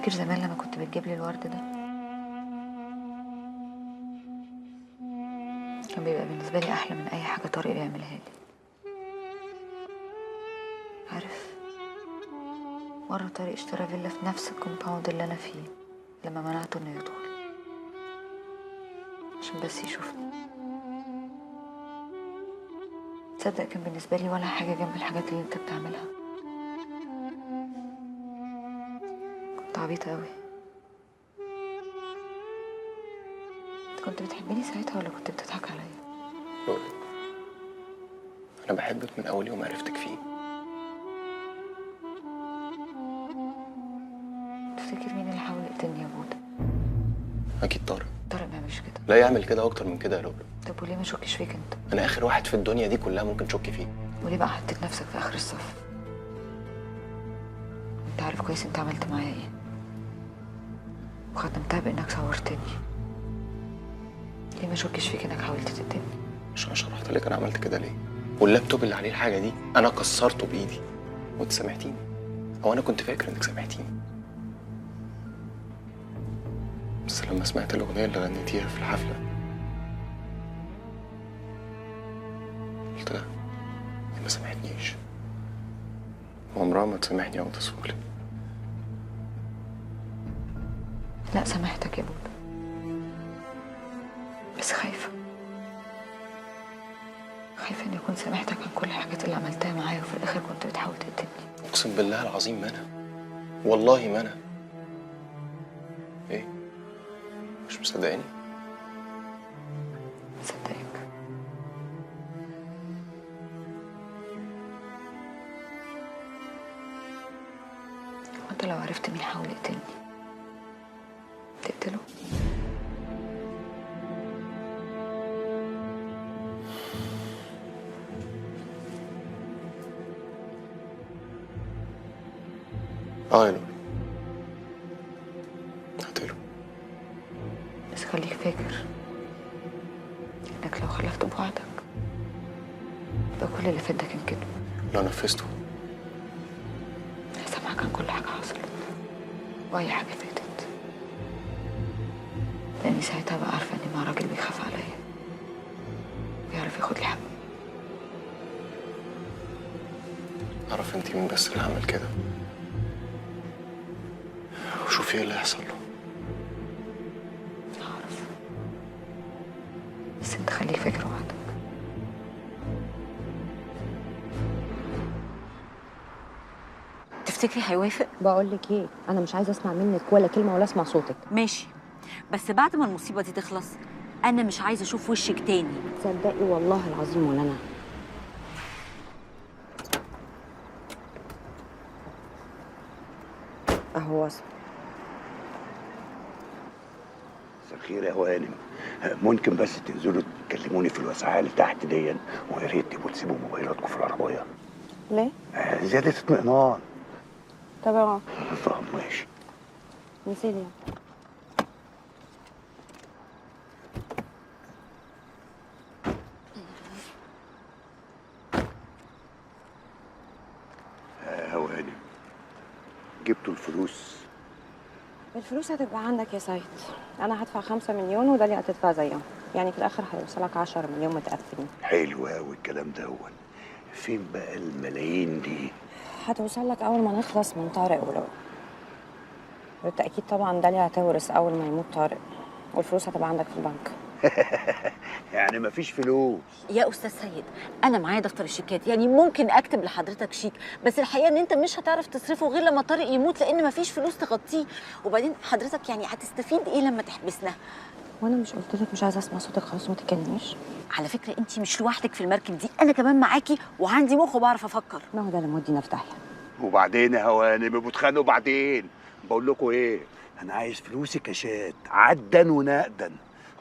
تفتكر زمان لما كنت بتجيب لي الورد ده كان بيبقى بالنسبة لي أحلى من أي حاجة طارق بيعملها لي. عارف، مرة طارق اشترى فيلا في نفس الكومباوند اللي أنا فيه لما منعته إنه يدخل عشان بس يشوفني. تصدق كان بالنسبة لي ولا حاجة جنب الحاجات اللي أنت بتعملها. كنت عبيطة أوي. أنت كنت بتحبني ساعتها ولا كنت بتضحك عليا؟ لولو، أنا بحبك من أول يوم عرفتك فيه. تفتكر مين اللي حاول يقتلني يا بودة؟ أكيد طارق. طارق ما يعملش كده. لا يعمل كده أكتر من كده يا لولو. طب وليه ما شكش فيك أنت؟ أنا آخر واحد في الدنيا دي كلها ممكن تشك فيه. وليه بقى حطيت نفسك في آخر الصف؟ أنت عارف كويس أنت عملت معايا إيه، وختمتها بإنك صورتني. ليه ما شكش فيك إنك حاولت تقتلني؟ مش أنا شرحت لك أنا عملت كده ليه؟ واللابتوب اللي عليه الحاجة دي أنا كسرته بإيدي وأنت سامحتيني، أو أنا كنت فاكر إنك سامحتيني. بس لما سمعت الأغنية اللي غنيتيها في الحفلة قلت لها هي ما سامحتنيش وعمرها ما تسامحني أو تسهولي. لا سامحتك يا بودة، بس خايفة إني أكون سامحتك عن كل الحاجات اللي عملتها معايا وفي الآخر كنت بتحاول تقتلني. أقسم بالله العظيم ما أنا، والله ما أنا. إيه؟ مش مصدقاني؟ صدقك. وأنت لو عرفت مين حاول يقتلني تقتله؟ يا لولو هقتله. بس خليك فاكر إنك لو خلفت بوعدك يبقى كل اللي فات ده كان كده. لو نفذته هسامحك عن كل حاجة حصلت وأي حاجة فاتت، لأني ساعتها بقى عارفة إني مع راجل بيخاف عليا ويعرف ياخد لي حقي. أعرف أنت مين بس اللي عمل كده، وشوفي إيه اللي هيحصل له. أعرف، بس أنت خليك فاكر وعدك. تفتكري هيوافق؟ بقول لك ايه، انا مش عايزه اسمع منك ولا كلمه ولا اسمع صوتك. ماشي، بس بعد ما المصيبه دي تخلص انا مش عايزه اشوف وشك تاني. تصدقي والله العظيم ولا انا. اهو وصل. مساء الخير يا هوانم، ممكن بس تنزلوا تكلموني في الوسعه اللي تحت دي، ويا ريت تبقوا تسيبوا موبايلاتكم في العربيه. ليه؟ زياده اطمئنان. طب طب ماشي. نسيلي. هوانم، جبتوا الفلوس؟ الفلوس هتبقى عندك يا سيد. انا هدفع 5 مليون وده اللي هتدفع زيهم، يعني في الاخر هيوصلك 10 مليون متقفلين. حلو قوي الكلام ده. فين بقى الملايين دي؟ هتوصل لك اول ما نخلص من طارق ولو. بالتاكيد طبعا داليا هتورث اول ما يموت طارق، والفلوس هتبقى عندك في البنك. يعني مفيش فلوس؟ يا استاذ سيد انا معايا دفتر الشيكات، يعني ممكن اكتب لحضرتك شيك، بس الحقيقه ان انت مش هتعرف تصرفه غير لما طارق يموت، لان مفيش فلوس تغطيه. وبعدين حضرتك يعني هتستفيد ايه لما تحبسنا؟ وانا مش قلت لك مش عايزه اسمع صوتك خالص وما تتكلميش؟ على فكره انت مش لوحدك في المركب دي، انا كمان معاكي وعندي مخ وبعرف افكر. ما هو ده اللي مودينا في داهيه. وبعدين يا هوانم بتخانقوا بعدين. بقول لكم ايه، انا عايز فلوسي كاشات عدا ونقدا.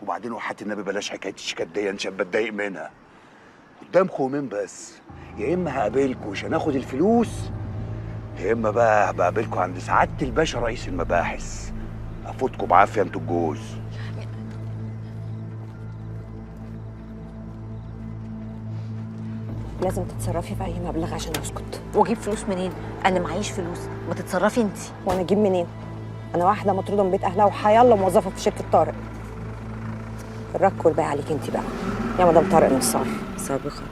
وبعدين وحياة النبي بلاش حكايه الشيكات دي عشان بتضايق منها. قدامكم يومين بس، يا اما هقابلكم عشان اخد الفلوس، يا اما بقى بقابلكم عند سعاده الباشا رئيس المباحث افوتكم بعافيه انتوا الجوز. لازم تتصرفي في اي مبلغ عشان اسكت. واجيب فلوس منين؟ انا معيش فلوس، ما تتصرفي انت. وانا اجيب منين؟ انا واحده مطروده من بيت اهلها وحيالله موظفه في شركه طارق. الرك والباقي عليك انت بقى يا مدام طارق نصار سابقا.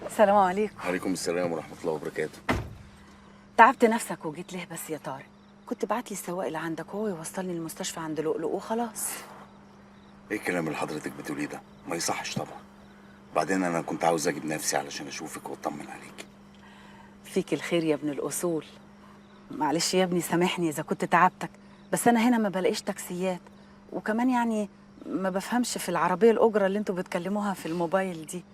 السلام عليكم. وعليكم السلام ورحمة الله وبركاته. تعبت نفسك وجيت ليه بس يا طارق؟ كنت بعت لي السواق اللي عندك هو يوصلني المستشفى عند لؤلؤ وخلاص. ايه الكلام اللي حضرتك بتقوليه ده؟ ما يصحش طبعا. بعدين انا كنت عاوز اجي بنفسي علشان اشوفك واطمن عليك. فيك الخير يا ابن الأصول. معلش يا ابني سامحني إذا كنت تعبتك، بس أنا هنا ما بلاقيش تاكسيات، وكمان يعني ما بفهمش في العربية الأجرة اللي انتوا بتكلموها في الموبايل دي،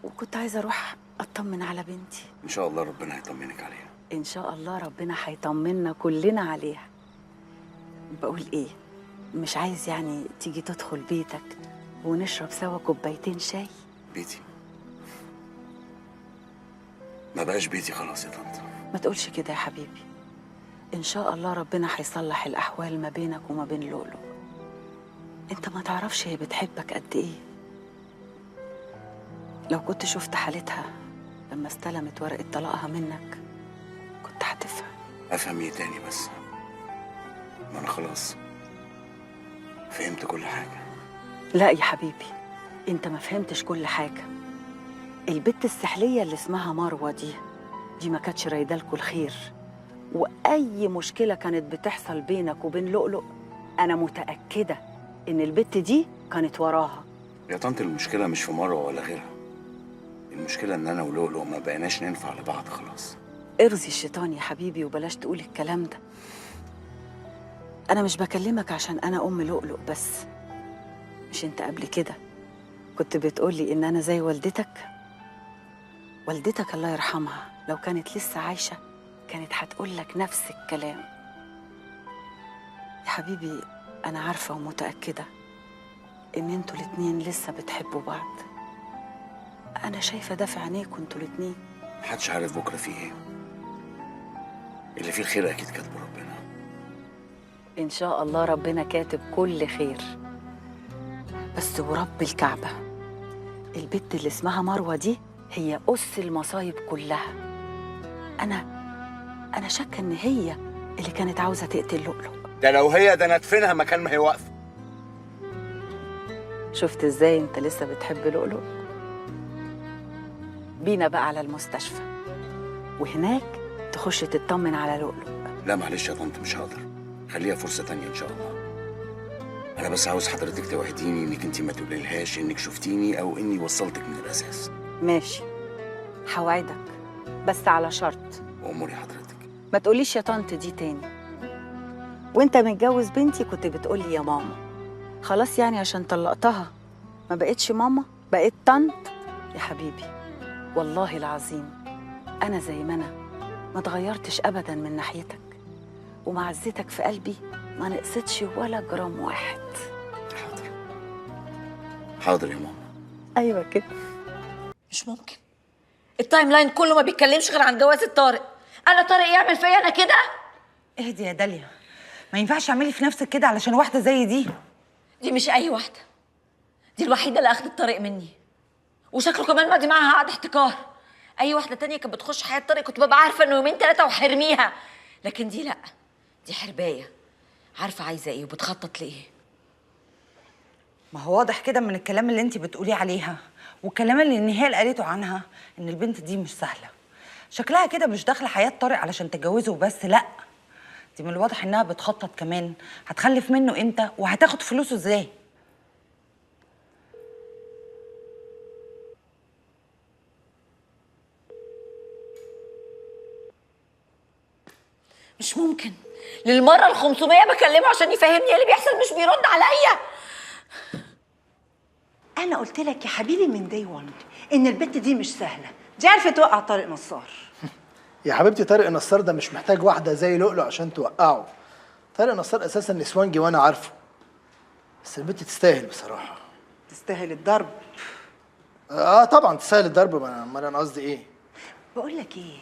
وكنت عايزة أروح أطمن على بنتي. ان شاء الله ربنا هيطمنك عليها. إن شاء الله ربنا هيطمنا كلنا عليها. بقول إيه، مش عايز يعني تيجي تدخل بيتك ونشرب سوا كوبايتين شاي؟ بيتي؟ ما بقاش بيتي خلاص يا طنط. ما تقولش كده يا حبيبي. إن شاء الله ربنا هيصلح الأحوال ما بينك وما بين لؤلؤ. أنت ما تعرفش هي بتحبك قد إيه. لو كنت شفت حالتها لما استلمت ورقة طلاقها منك كنت هتفهم. افهم ايه تاني بس؟ ما انا خلاص فهمت كل حاجة. لا يا حبيبي، أنت ما فهمتش كل حاجة. البت السحلية اللي اسمها مروة دي ما كانتش رايدالكوا الخير، وأي مشكلة كانت بتحصل بينك وبين لؤلؤ أنا متأكدة إن البت دي كانت وراها. يا طنط المشكلة مش في مروة ولا غيرها. المشكلة ان انا ولؤلؤ ما بقيناش ننفع لبعض خلاص. ارضي الشيطان يا حبيبي وبلاش تقول الكلام ده. أنا مش بكلمك عشان أنا أم لؤلؤ بس. مش أنت قبل كده كنت بتقولي إن أنا زي والدتك؟ والدتك الله يرحمها لو كانت لسه عايشة كانت هتقولك نفس الكلام. يا حبيبي أنا عارفة ومتأكدة إن انتوا الاتنين لسه بتحبوا بعض. أنا شايفة ده في عينيكوا انتوا الاتنين. محدش عارف بكرة فيه ايه. اللي فيه الخير اكيد كاتبه ربنا. إن شاء الله ربنا كاتب كل خير. بس ورب الكعبة، البت اللي اسمها مروة دي هي أس المصايب كلها. أنا شاكة إن هي اللي كانت عاوزة تقتل لؤلؤ. ده لو هي ده ندفنها مكان ما هي واقفة. شفت إزاي أنت لسه بتحب لؤلؤ؟ بينا بقى على المستشفى وهناك تخش تطمن على لؤلؤ. لا معلش يا طنط مش هقدر. خليها فرصة تانية ان شاء الله. انا بس عاوز حضرتك توعديني انك انت ما تقوليلهاش انك شفتيني او اني وصلتك من الاساس. ماشي، هوعدك بس على شرط. واموري حضرتك. ما تقوليش يا طنط دي تاني. وانت متجوز بنتي كنت بتقولي يا ماما. خلاص يعني عشان طلقتها ما بقتش ماما، بقيت طنط؟ يا حبيبي والله العظيم انا زي ما انا ما اتغيرتش ابدا من ناحيتك، ومعزتك في قلبي ما نقصتش ولا جرام واحد. حاضر حاضر يا ماما. ايوه كده. مش ممكن التايم لاين كله ما بيتكلمش غير عن جواز طارق. انا طارق يعمل فيا انا كده؟ اهدي يا داليا، ما ينفعش تعملي في نفسك كده علشان واحده زي دي. دي مش اي واحده، دي الوحيده اللي اخدت طارق مني، وشكله كمان ماضي معاها عقد احتكار. اي واحده تانية كانت بتخش حياه طارق كنت ببقى عارفه انه يومين ثلاثه وحرميها، لكن دي لا، دي حربايه عارفه عايزه ايه وبتخطط لايه. ما هو واضح كده من الكلام اللي انت بتقولي عليها والكلام اللي نهال قالته عنها ان البنت دي مش سهله. شكلها كده مش داخله حياه طارق علشان تتجوزه وبس، لا دي من الواضح انها بتخطط كمان هتخلف منه امتى وهتاخد فلوسه ازاي. مش ممكن، للمره ال500 بكلمه عشان يفهمني ايه اللي بيحصل مش بيرد عليا. أنا قلت لك يا حبيبي من داي 1 إن البت دي مش سهلة، دي عرفت توقع طارق نصار. يا حبيبتي طارق نصار ده مش محتاج واحدة زي لؤلؤ عشان توقعه. طارق نصار أساسا نسوانجي وأنا عارفه. بس البت تستاهل بصراحة. تستاهل الضرب. طبعا تستاهل الضرب، ما أنا قصدي إيه؟ بقول لك إيه،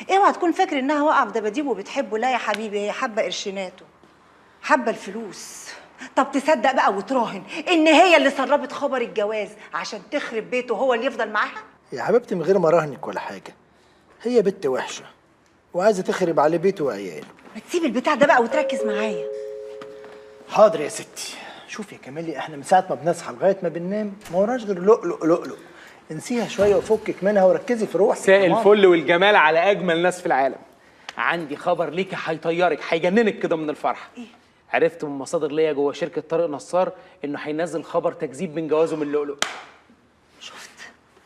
اوعى تكون فاكر انها واقعه في دباديبه وبتحبه. لا يا حبيبي، هي حابه قرشيناته، حابه الفلوس. طب تصدق بقى وتراهن ان هي اللي سربت خبر الجواز عشان تخرب بيته وهو اللي يفضل معاها؟ يا حبيبتي من غير ما راهنك ولا حاجه، هي بنت وحشه وعايزه تخرب عليه بيته وعياله. ما تسيب البتاع ده بقى وتركز معايا. حاضر يا ستي. شوف يا كمالي، احنا من ساعه ما بنصحى لغايه ما بننام ما وراناش غير لؤلؤ لؤلؤ. انسيها شويه وفكك منها وركزي في روحك. مساء الفل والجمال على اجمل ناس في العالم. عندي خبر ليكي هيطيرك هيجننك كده من الفرحه. إيه؟ عرفت من مصادر ليا جوه شركه طارق نصار انه هينزل خبر تكذيب من جوازه من لؤلؤ. شفت؟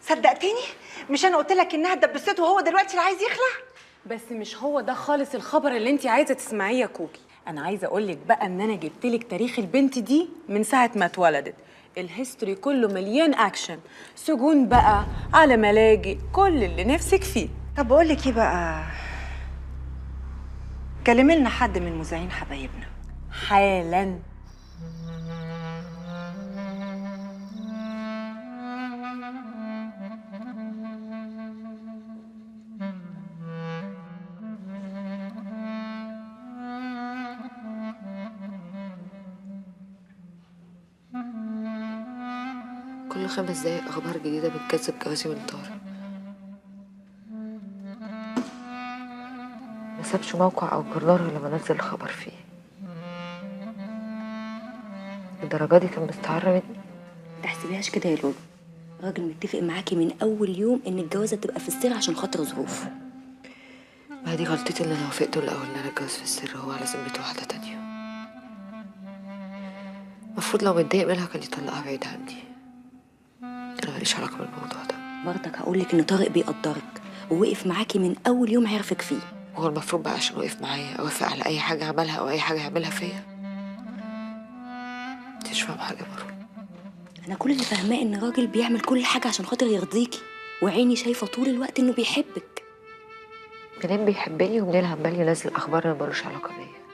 صدقتني؟ مش انا قلت لك انها دبسته وهو دلوقتي اللي عايز يخلع؟ بس مش هو ده خالص الخبر اللي انت عايزه تسمعيه يا كوكي. انا عايزه اقول لك بقى ان انا جبت لك تاريخ البنت دي من ساعه ما اتولدت. الهيستوري كله مليان اكشن، سجون بقى على ملاجئ، كل اللي نفسك فيه. طب بقول لك ايه بقى، كلمي لنا حد من مذيعين حبايبنا حالا. كل 5 دقايق اخبار جديده بتكذب جوازي من طارق. ما سابش موقع او جورنال غير لما نزل الخبر فيه. الدرجه دي كان مستعر مني. تحسبيهاش كده يا لولو، راجل متفق معاكي من اول يوم ان الجوازه تبقى في السر عشان خاطر ظروف. ما دي غلطتي اللي انا وافقته الاول ان انا اتجوز في السر وهو على ذمة واحده تانية. المفروض لو متضايق منها كان يطلقها بعيد عني. انا ماليش علاقه بالموضوع ده. برضك هقولك ان طارق بيقدرك ووقف معاكي من اول يوم عرفك فيه. هو المفروض بقى عشان وقف معايا اوافق على اي حاجه عملها او اي حاجه يعملها فيا؟ انت مش فاهم حاجه برضه. انا كل اللي فاهماه ان راجل بيعمل كل حاجه عشان خاطر يرضيكي، وعيني شايفه طول الوقت انه بيحبك. منين بيحبني ومنين عمال ينزل اخبار اللي ملوش علاقه بيا؟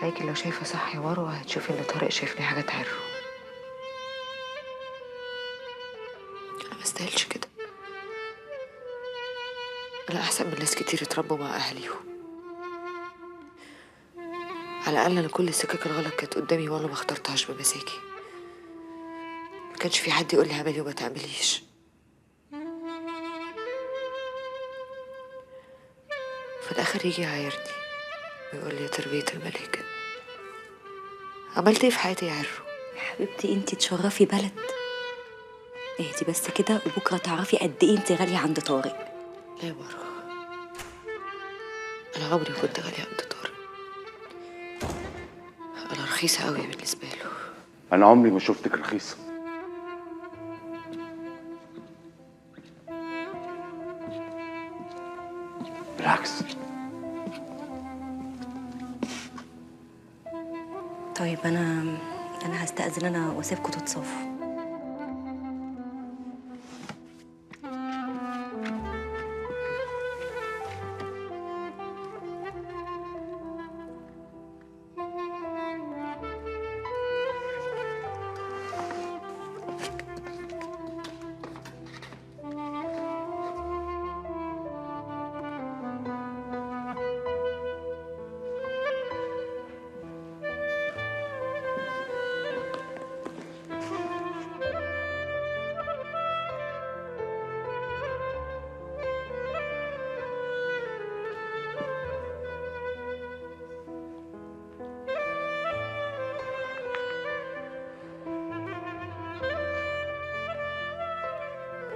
لكن لو شايفه صح يا مروه هتشوفي ان طارق شايفني حاجه تعره. انا مستاهلش كده. انا احسن من ناس كتير اتربوا مع اهاليهم. على الاقل انا كل السكاك الغلط كانت قدامي وانا ما اخترتهاش بمزاجي. ما كانش في حد يقول لي اعملي وما تعمليش. في الاخر يجي يعايرني ويقول لي يا تربيه الملايكه. عملت ايه في حياتي يا عرو؟ يا حبيبتي انتي تشرفي بلد. اهدي بس كده وبكره تعرفي قد ايه انتي غاليه عند طارق. لا يا مروه، انا عمري ما كنت غاليه عند طارق. انا رخيصه قوي بالنسبه له. انا عمري ما شفتك رخيصه. بالعكس. طيب انا هستأذن انا واسيبكم تتصافوا.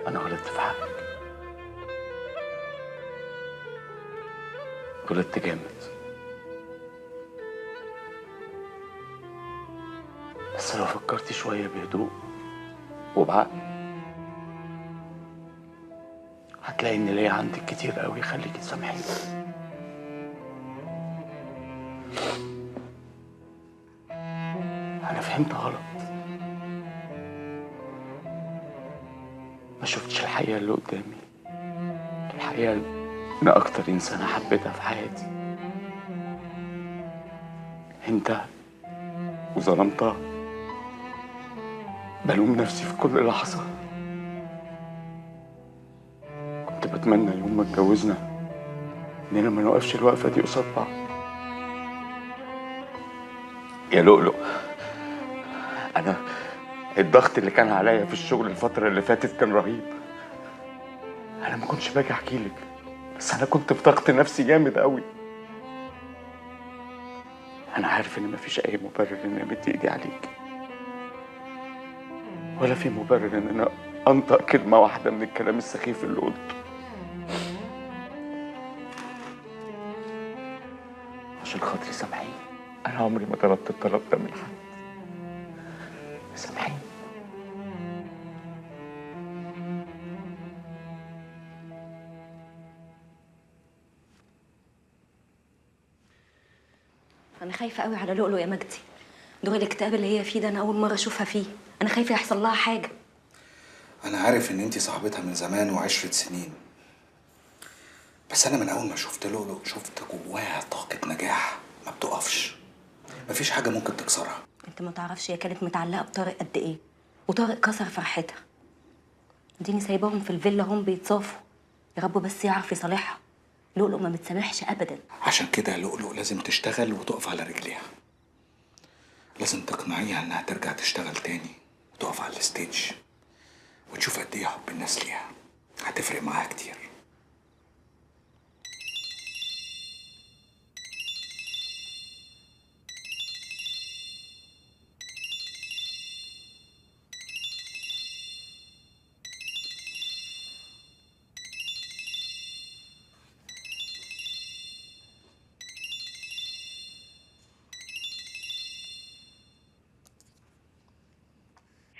أنا غلطت في حقك. غلطت جامد. بس لو فكرتي شوية بهدوء وبعقل هتلاقي إن ليا عندك كتير قوي يخليكي تسامحيني. أنا فهمت غلط. ما شفتش الحقيقة اللي قدامي. الحقيقة إن أكتر إنسانة حبيتها في حياتي أنت، وظلمتها. بلوم نفسي في كل لحظة. بتمنى يوم ما اتجوزنا اننا ما نوقفش الوقفه دي قصاد بعض. يا لؤلؤ، انا الضغط اللي كان عليا في الشغل الفتره اللي فاتت كان رهيب. انا ما كنتش باجي احكي لك، بس انا كنت في ضغط نفسي جامد قوي. انا عارف ان مفيش اي مبرر ان امد ايدي عليك، ولا في مبرر ان انا انطق كلمه واحده من الكلام السخيف اللي قلته. عشان خاطري سامحيني، انا عمري ما طلبت الطلب ده من حد. سامحيني. انا خايفه قوي على لؤلؤ يا مجدي. دور الاكتئاب اللي هي فيه ده انا اول مره اشوفها فيه. انا خايفه يحصل لها حاجه. أنا عارف إن أنتي صاحبتها من زمان وعشرة سنين، بس أنا من أول ما شفت لؤلؤ شفت جواها طاقة نجاح ما بتقفش. مفيش حاجة ممكن تكسرها. انت ما تعرفش هي كانت متعلقه بطارق قد ايه، وطارق كسر فرحتها. اديني سايباهم في الفيلا هم بيتصافوا. يا رب بس يعرف يصالحها. لؤلؤ ما بتسامحش ابدا. عشان كده لؤلؤ لازم تشتغل وتقف على رجليها. لازم تقنعيها إنها ترجع تشتغل تاني وتقف على الستيج وتشوف قد إيه حب الناس ليها. هتفرق معاها كتير.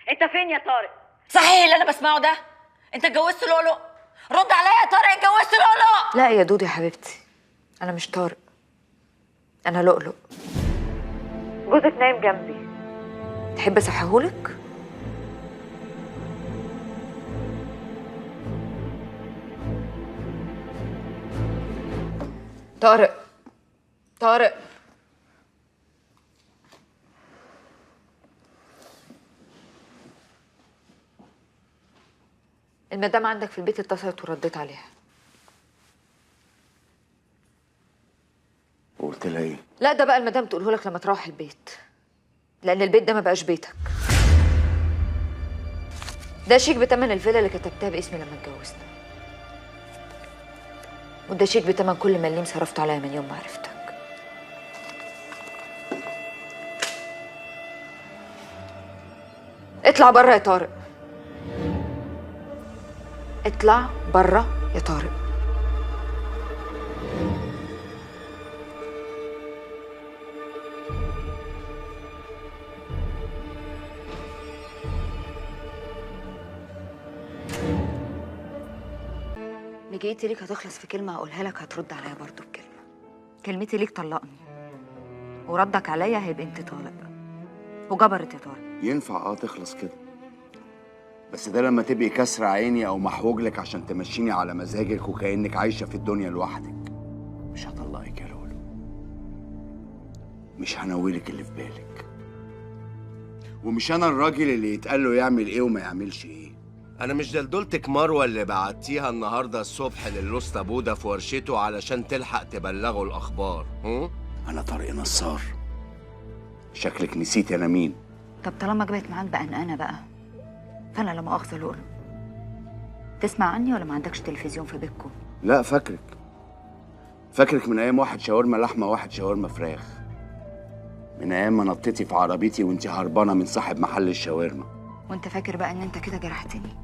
انت فين يا طارق؟ صحيح اللي انا بسمعه ده؟ انت اتجوزت لؤلؤ؟ رد عليا يا طارق، اتجوزت لؤلؤ؟ لا يا دودي يا حبيبتي، انا مش طارق، انا لؤلؤ. جوزك نايم جنبي، تحب اصحيهولك؟ طارق، طارق، المدام عندك في البيت اتصلت ورديت عليها. وقلت لها ايه؟ لا ده بقى المدام تقوله لك لما تروح البيت، لان البيت ده ما بقاش بيتك. ده شيك بتمن الفيلا اللي كتبتها باسمي لما اتجوزنا، وده شيك بتمن كل مليم صرفته عليا من يوم ما عرفتك. اطلع بره يا طارق، اطلع بره يا طارق. لجيتي ليك هتخلص في كلمة هقولها لك، هترد عليا برضو بكلمة. كلمتي ليك طلقني، وردك عليا هيبقى انت طالق، وجبرت يا طارق. ينفع تخلص كده، بس ده لما تبقي كسر عيني او محوج لك عشان تمشيني على مزاجك وكأنك عايشه في الدنيا لوحدك. مش هطلقك يا لولو، مش هنولك اللي في بالك، ومش انا الراجل اللي يتقال له يعمل ايه وما يعملش ايه. انا مش دلدلتك مروه اللي بعتيها النهارده الصبح للوسطى بوده في ورشته علشان تلحق تبلغوا الاخبار. انا طارق نصار. شكلك نسيت انا مين. طب طالما جبت معاك بقى انا بقى، فانا لا مؤاخذه لؤلؤ. تسمع عني ولا ما عندكش تلفزيون في بيتكم؟ لا فاكرك من ايام واحد شاورما لحمه واحد شاورما فراخ، من ايام ما نطيتي في عربيتي وانت هربانه من صاحب محل الشاورما. وانت فاكر بقى ان انت كده جرحتني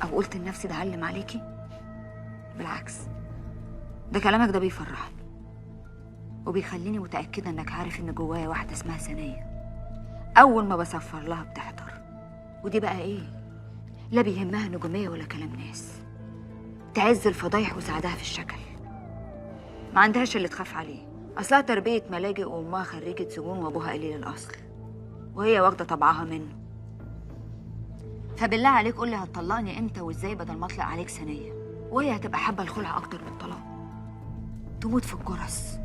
او قلت لنفسي ده علم عليكي؟ بالعكس، ده كلامك ده بيفرحني وبيخليني متاكده انك عارف ان جوايا واحده اسمها ثانيه، اول ما بصفر لها بتحضر. ودي بقى ايه؟ لا بيهمها نجوميه ولا كلام ناس، تعز الفضايح وسعدها في الشكل. ما عندهاش اللي تخاف عليه، اصلها تربيه ملاجئ وامها خريجه سجون وابوها قليل الاصل، وهي واخده طبعها منه. فبالله عليك قولي هتطلقني امتى وازاي بدل ما اطلق عليك ثانيه، وهي هتبقى حابه الخلع اكتر من الطلاق، تموت في الجرس.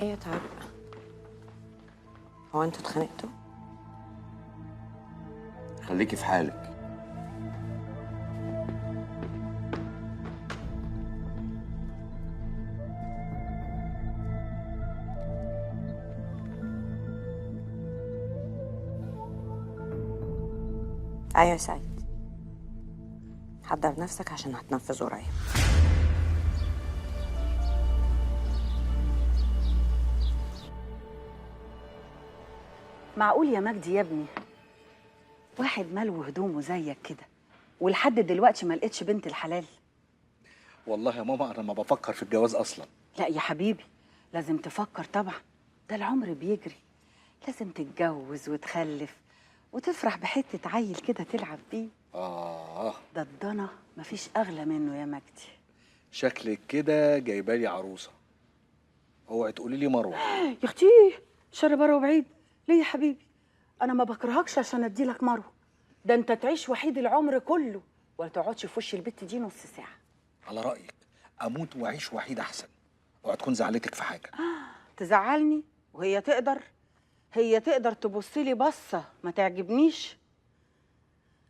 ايه طارق؟ هو انتوا اتخانقتوا؟ خليكي في حالك. ايوه يا سعيد، حضر نفسك عشان هتنفذ قريب. معقول يا مجدي يا ابني واحد ملو هدومه زيك كده ولحد دلوقتي ما لقيتش بنت الحلال؟ والله يا ماما انا ما بفكر في الجواز اصلا. لا يا حبيبي، لازم تفكر طبعا، ده العمر بيجري، لازم تتجوز وتخلف وتفرح بحتة عيل كده تلعب بيه. ده الضنا مفيش أغلى منه يا مجدي. شكلك كده جايبالي عروسه، اوعي تقولي لي مروه. يا اختي شر بره وبعيد. ليه يا حبيبي؟ انا ما بكرهكش عشان اديلك مروه، ده انت تعيش وحيد العمر كله ولا تقعدش في وش البت دي نص ساعه. على رايك اموت واعيش وحيد احسن. اوعي تكون زعلتك في حاجه. تزعلني وهي تقدر؟ هي تقدر تبص لي بصه ما تعجبنيش؟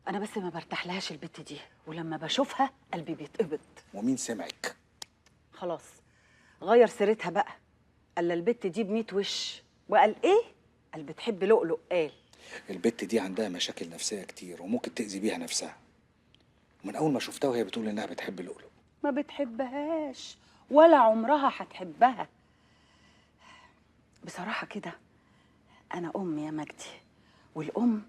انا بس ما برتاحلهاش البت دي، ولما بشوفها قلبي بيتقبض. ومين سمعك؟ خلاص غير سيرتها بقى. قال البت دي ب100 وش، وقال ايه؟ قال بتحب لؤلؤ. قال البت دي عندها مشاكل نفسيه كتير وممكن تاذي بيها نفسها. من اول ما شفتها وهي بتقول انها بتحب لؤلؤ. ما بتحبهاش ولا عمرها هتحبها. بصراحه كده انا ام يا مجدي، والام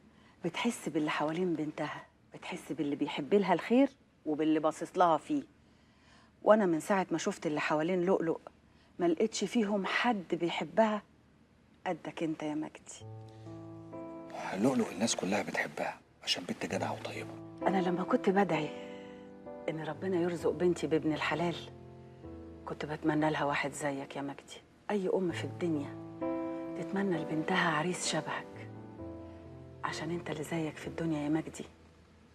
بتحس باللي حوالين بنتها، بتحس باللي بيحب لها الخير وباللي باصص لها فيه. وانا من ساعه ما شفت اللي حوالين لؤلؤ ما لقيتش فيهم حد بيحبها قدك انت يا مجدي. لؤلؤ الناس كلها بتحبها عشان بنت جدعه وطيبه. انا لما كنت بدعي ان ربنا يرزق بنتي بابن الحلال كنت بتمنى لها واحد زيك يا مجدي. اي ام في الدنيا تتمنى لبنتها عريس شبهك، عشان انت اللي زيك في الدنيا يا مجدي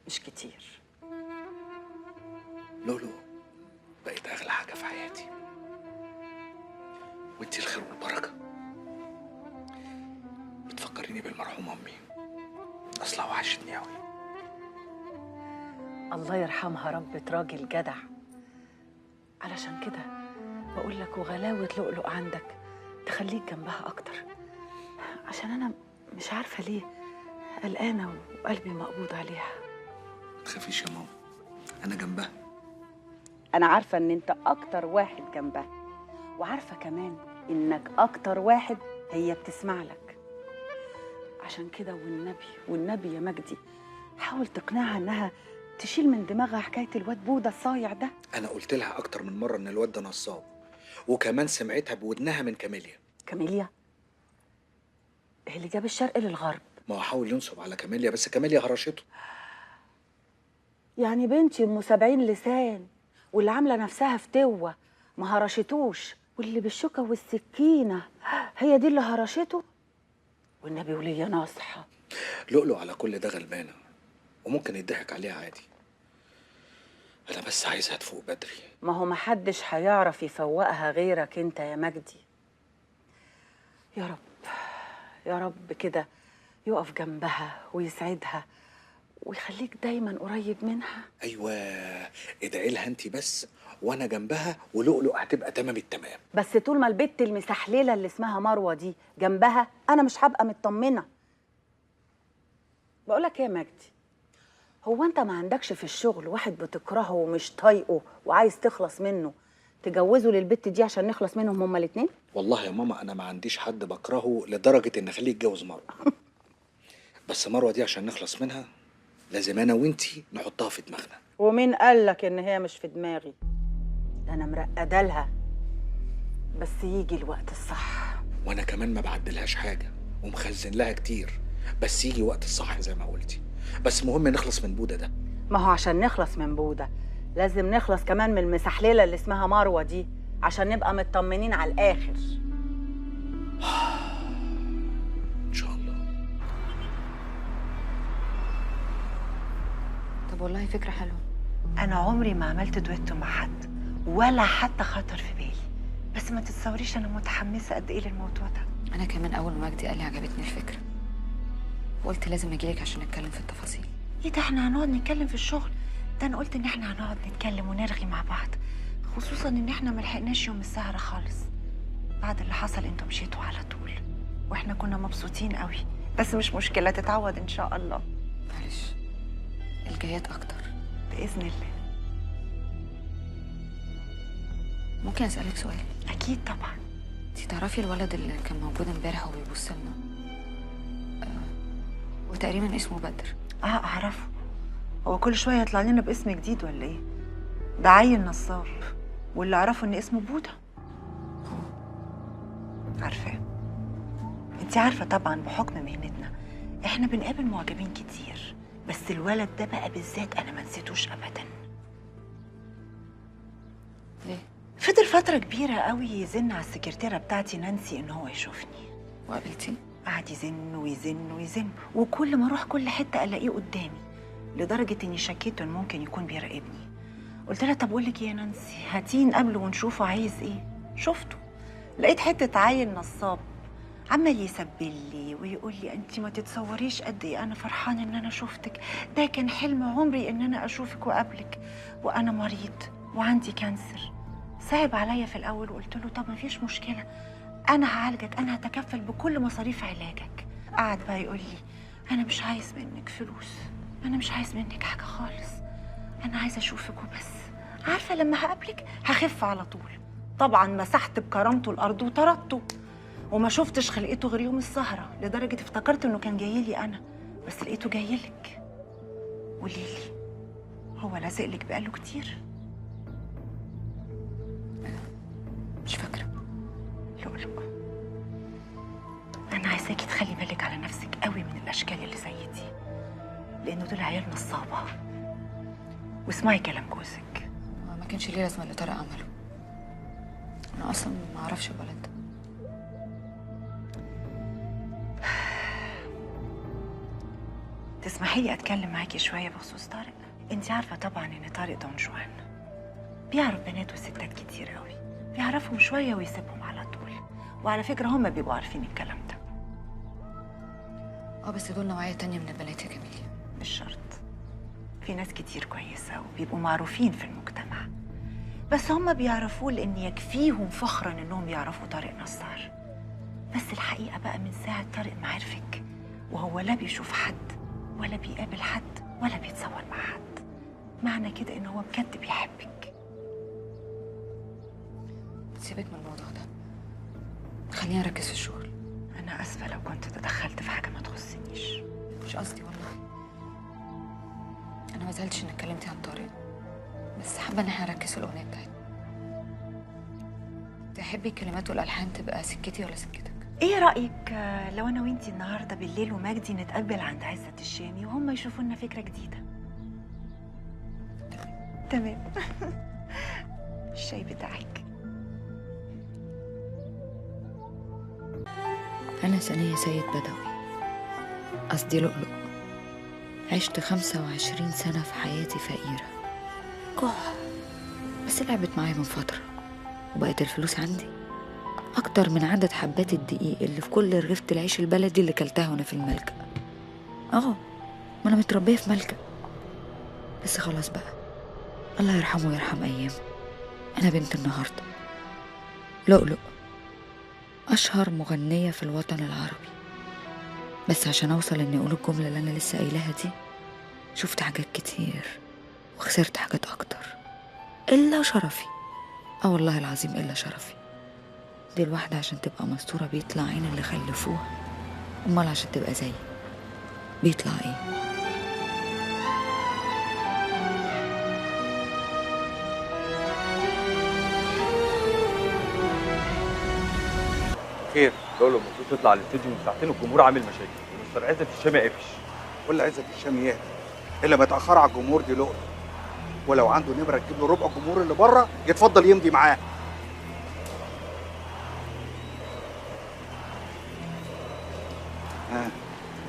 مش كتير. لؤلؤ بقيت اغلى حاجه في حياتي، وانتي الخير والبركه. بتفكريني بالمرحومه امي، اصلها وحشتني قوي. الله يرحمها ربة راجل جدع. علشان كده بقول لك وغلاوة لؤلؤ عندك تخليك جنبها اكتر، عشان انا مش عارفه ليه قلقانه وقلبي مقبوض عليها. ما تخافيش يا ماما، انا جنبها. انا عارفه ان انت اكتر واحد جنبها، وعارفه كمان انك اكتر واحد هي بتسمع لك. عشان كده والنبي يا مجدي حاول تقنعها انها تشيل من دماغها حكايه الواد بوده الصايع ده. انا قلت لها اكتر من مره ان الواد ده نصاب، وكمان سمعتها بودنها من كاميليا. كاميليا هي اللي جاب الشرق للغرب. ما هو حاول ينصب على كاميليا بس كاميليا هرشته. يعني بنتي ام 70 لسان واللي عامله نفسها فتوه ما هرشتوش، واللي بالشوكه والسكينه هي دي اللي هرشته؟ والنبي وليا ناصحه. لؤلؤ على كل ده غلبانه وممكن يضحك عليها عادي. انا بس عايزها تفوق بدري. ما هو محدش هيعرف يفوقها غيرك انت يا مجدي. يا رب يا رب كده يقف جنبها ويسعدها ويخليك دايما قريب منها. ايوه ادعي لها انت بس وانا جنبها، ولؤلؤ هتبقى تمام التمام. بس طول ما البت المسحلله اللي اسمها مروه دي جنبها انا مش هبقى مطمنه. بقولك ايه يا مجدي، هو انت ما عندكش في الشغل واحد بتكرهه ومش طايقه وعايز تخلص منه تجوزه للبت دي عشان نخلص منهم هما الاتنين؟ والله يا ماما انا ما عنديش حد بكرهه لدرجه ان اخليه يتجوز مروه. بس مروه دي عشان نخلص منها لازم انا وانتي نحطها في دماغنا. ومين قالك ان هي مش في دماغي؟ ده انا مرقده لها، بس يجي الوقت الصح. وانا كمان ما بعدلهاش حاجه ومخزن لها كتير، بس يجي وقت الصح زي ما قلتي. بس مهم نخلص من بوده ده. ما هو عشان نخلص من بوده لازم نخلص كمان من المسحلله اللي اسمها مروه دي عشان نبقى مطمنين على الاخر. ان شاء الله. طب والله فكره حلوه. انا عمري ما عملت دويتو مع حد ولا حتى خطر في بالي، بس ما تتصوريش انا متحمسه قد ايه للموضوع ده. انا كمان اول ما مجدي قال لي عجبتني الفكره، وقلت لازم اجيلك عشان نتكلم في التفاصيل. ايه ده، احنا هنقعد نتكلم في الشغل؟ ده انا قلت ان احنا هنقعد نتكلم ونرغي مع بعض، خصوصا ان احنا ملحقناش يوم السهره خالص. بعد اللي حصل انتوا مشيتوا على طول، واحنا كنا مبسوطين قوي. بس مش مشكله، تتعوض ان شاء الله. معلش، الجايات اكتر باذن الله. ممكن اسالك سؤال؟ اكيد طبعا. انتي تعرفي الولد اللي كان موجود امبارح وبيبص لنا؟ وتقريبا اسمه بدر. اعرفه. هو كل شويه يطلع لنا باسم جديد ولا ايه؟ ده عيل نصاب، واللي اعرفه ان اسمه بوده. عارفاه. انتي عارفه طبعا بحكم مهنتنا احنا بنقابل معجبين كتير، بس الولد ده بقى بالذات انا ما نسيتوش ابدا. ليه؟ فضل فتره كبيره قوي يزن على السكرتيره بتاعتي نانسي ان هو يشوفني. وقابلتيه؟ قعد يزن ويزن ويزن، وكل ما اروح كل حته الاقيه قدامي، لدرجه اني شكيت انه ممكن يكون بيراقبني. قلت لها طب اقول لك ايه يا نانسي، هاتيه نقابله ونشوفه عايز ايه. شفته، لقيت حته عيل نصاب عمال يسبل لي ويقول لي انت ما تتصوريش قد ايه انا فرحان ان انا شفتك، ده كان حلم عمري ان انا اشوفك واقابلك، وانا مريض وعندي كانسر. صعب عليا في الاول وقلت له طب ما فيش مشكله، انا هعالجك، انا هتكفل بكل مصاريف علاجك. قعد بقى يقول لي انا مش عايز منك فلوس، انا مش عايز منك حاجه خالص، انا عايزه اشوفك وبس. عارفه لما هقابلك هخف على طول. طبعا مسحت بكرامته الارض وطردته، وما شفتش خلقته غير يوم السهره، لدرجه افتكرت انه كان جاي لي انا، بس لقيته جاي لك. قولي لي، هو لازق لك بقاله كتير؟ مش فاكره. لؤلؤ، انا عايزاكي تخلي بالك على نفسك قوي من الاشكال اللي زي دي، لانه دول عيال نصابه. واسمعي كلام جوزك. ما كانش ليه لازمه اللي طارق عمله، انا اصلا ما اعرفش الولد ده. تسمحي لي اتكلم معاكي شويه بخصوص طارق؟ انت عارفه طبعا ان طارق دون جوان بيعرف بنات وستات كتير قوي، بيعرفهم شويه ويسيبهم على طول. وعلى فكره هم بيبقوا عارفين الكلام ده. بس دول نوعيه تانية من البنات يا جميل. مش شرط، في ناس كتير كويسه وبيبقوا معروفين في المجتمع، بس هم بيعرفوه لان يكفيهم فخرا انهم يعرفوا طارق نصار. بس الحقيقه بقى من ساعه طارق ما عرفك وهو لا بيشوف حد ولا بيقابل حد ولا بيتصور مع حد. معنى كده ان هو بجد بيحبك. سيبك من الموضوع ده، خلينا نركز في الشغل. انا اسفه لو كنت تدخلت في حاجه ما تخصنيش. مش قصدي والله، انا ما زعلتش انك اتكلمتي عن طارق، بس حابه ان احنا نركز في الاغنيه بتاعتنا. تحبي الكلمات والالحان تبقى سكتي ولا سكتك؟ ايه رايك لو انا وانتي النهارده بالليل ومجدي نتقابل عند عزت الشامي وهم يشوفوا لنا فكره جديده؟ تمام. الشاي بتاعك. أنا سنية سيد بدوي، قصدي لؤلؤ. عشت 25 سنة في حياتي فقيرة كح، بس لعبت معايا من فترة وبقت الفلوس عندي أكتر من عدد حبات الدقيق اللي في كل رغيفة العيش البلدي اللي كلتها وأنا في الملجأ. ما أنا متربية في ملجأ، بس خلاص بقى، الله يرحمه ويرحم أيام. أنا بنت النهاردة لؤلؤ، أشهر مغنية في الوطن العربي. بس عشان أوصل إني أقول الجملة اللي أنا لسه قايلها دي، شفت حاجات كتير وخسرت حاجات أكتر، إلا شرفي. والله العظيم إلا شرفي. دي الواحدة عشان تبقى مستورة بيطلع عين اللي خلفوها، أمال عشان تبقى زيي بيطلع إيه؟ خير، لؤلؤ المفروض تطلع على الاستديو من ساعتين والجمهور عامل مشاكل، ومستر عزت الشامي قافش. ولا عزت الشامي يهدى، الا متاخر على الجمهور دي لؤلؤ، ولو عنده نمره تجيب له ربع الجمهور اللي بره يتفضل يمضي معاه.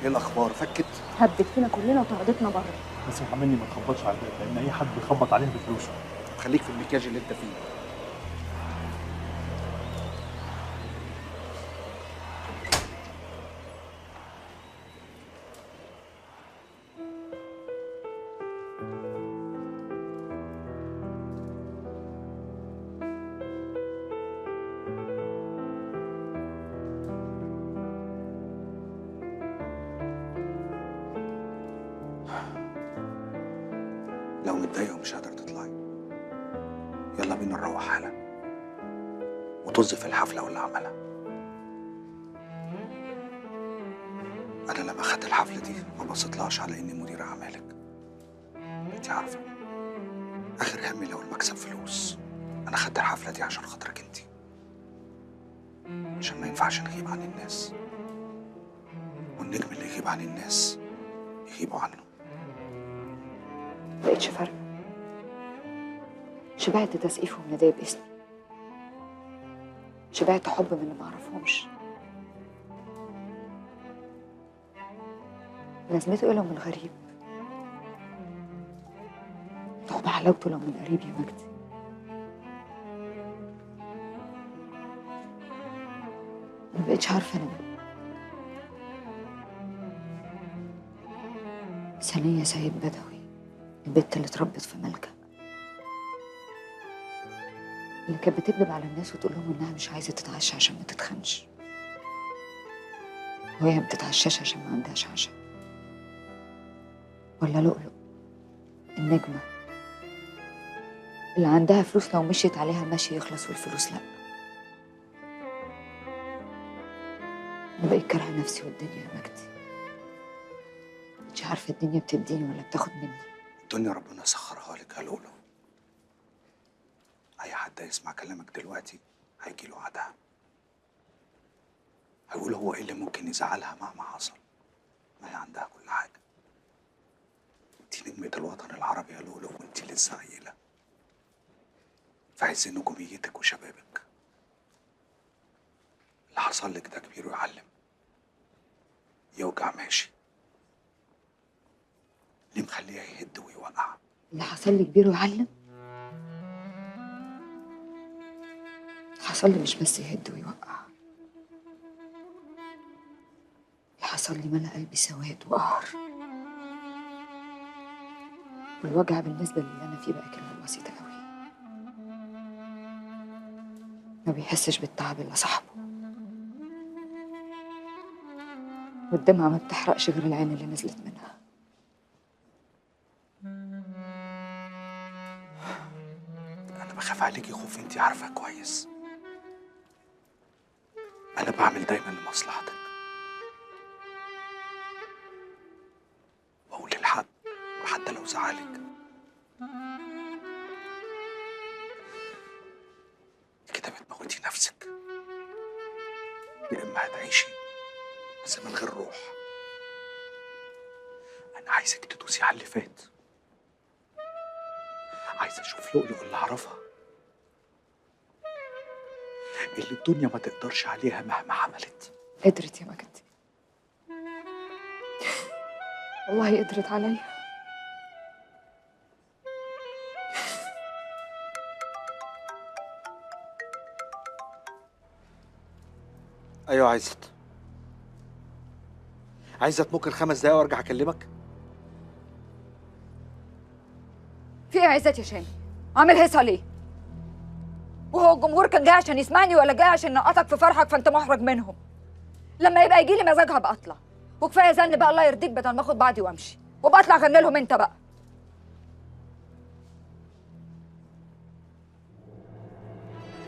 ايه الاخبار؟ فكت؟ هبت فينا كلنا وطردتنا بره. بس يا حماني ما تخبطش على الباب، لان اي حد بيخبط عليها بفلوسه. خليك في المكياج اللي انت فيه. متضايقة ومش قادرة تطلعي، يلا بينا نروح حالا وطز في الحفلة واللي عملها. أنا لما خدت الحفلة دي ما بصيتلهاش على إني مدير أعمالك، أنت عارفة آخر همي لو المكسب فلوس. أنا خدت الحفلة دي عشان خاطرك أنت، عشان ما ينفعش نغيب عن الناس، والنجم اللي يغيب عن الناس يغيبوا عنه. مبقتش فارقة، شبعت تسقيف ومنادية باسمي، شبعت حب من اللي معرفهمش. لازمته ايه لو من غريب؟ طب حلاوته لو من قريب يا مجدي. مبقتش عارفة انا ثانية سيد بدوي، البت اللي اتربت في ملجأ، اللي كانت بتكذب على الناس وتقول لهم انها مش عايزة تتعشى عشان ما تتخنش، وهي ما بتتعشاش عشان ما عندهاش عشاء. ولا لؤلؤ النجمة اللي عندها فلوس لو مشيت عليها المشي يخلص والفلوس لأ. أنا بقيت كارهة نفسي والدنيا يا مجدي، مش عارفة الدنيا بتديني ولا بتاخد مني. الدنيا ربنا سخرها لك يا لؤلؤ، أي حد يسمع كلامك دلوقتي هيجي له عدها، هيقول هو إيه اللي ممكن يزعلها مهما حصل، ما هي عندها كل حاجة. انتي نجمة الوطن العربي يا لؤلؤ، وانتي لسه عيلة في عز نجوميتك وشبابك. اللي حصل لك ده كبير ويعلم، يوجع ماشي، ليه مخليه يهد ويوقع؟ اللي حصل لي كبير ويعلم؟ حصل لي مش بس يهد ويوقع، اللي حصل لي ملأ قلبي سواد وقهر، والوجع بالنسبة للي أنا فيه بقى كلمة بسيطة قوي. ما بيحسش بالتعب إلا صاحبه، والدمعة ما بتحرقش غير العين اللي نزلت منها. أنا بخاف عليكي خوف انتي عارفة كويس. أنا بعمل دايما لمصلحتك، بقول الحق وحتى لو زعلك. كده بتموتي نفسك، يا إما هتعيشي بس من غير روح. أنا عايزك تدوسي على اللي فات، عايز أشوف لؤلؤ اللي أعرفها، اللي الدنيا ما تقدرش عليها مهما عملت. قدرت يا مجدي، والله قدرت عليا. ايوه عايزة ممكن 5 دقايق وارجع اكلمك؟ في ايه يا عزت يا شامي؟ عامل هيصة ليه؟ وهو الجمهور كان جاي عشان يسمعني ولا جاي عشان ينقطك في فرحك فانت محرج منهم؟ لما يبقى يجي لي مزاج هبقى اطلع، وكفايه زن بقى الله يرضيك بدل ما اخد بعضي وامشي، وابقى اطلع اغني لهم انت بقى.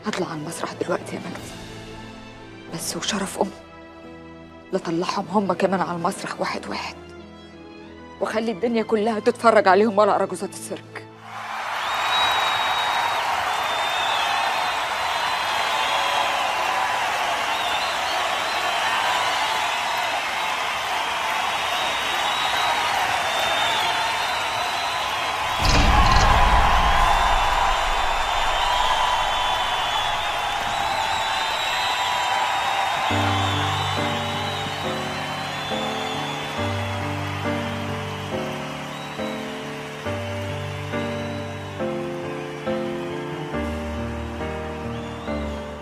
هطلع على المسرح دلوقتي يا مجدي، بس وشرف امي لطلعهم هم كمان على المسرح واحد واحد، وخلي الدنيا كلها تتفرج عليهم ولا أراجوزات السيرك.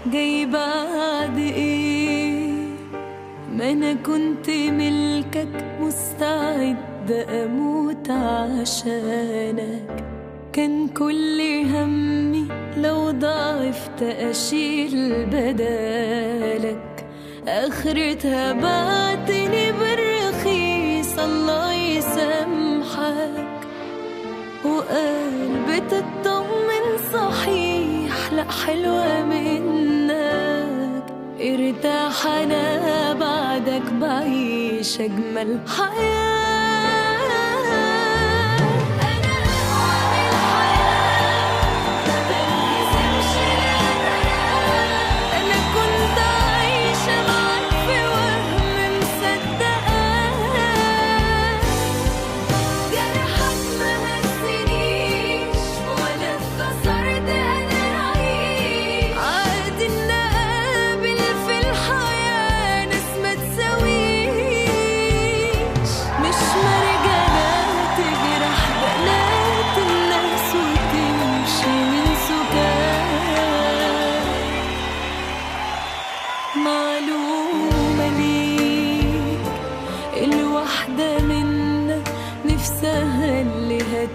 جاي بعد ايه؟ ما انا كنت ملكك، مستعدة اموت عشانك. كان كل همي لو ضعفت اشيل بدالك، اخرتها بعتني بالرخيص. الله يسامحك وقال بتطمن صحيح، لا حلوة منك، ارتاح انا بعدك بعيش اجمل حياة.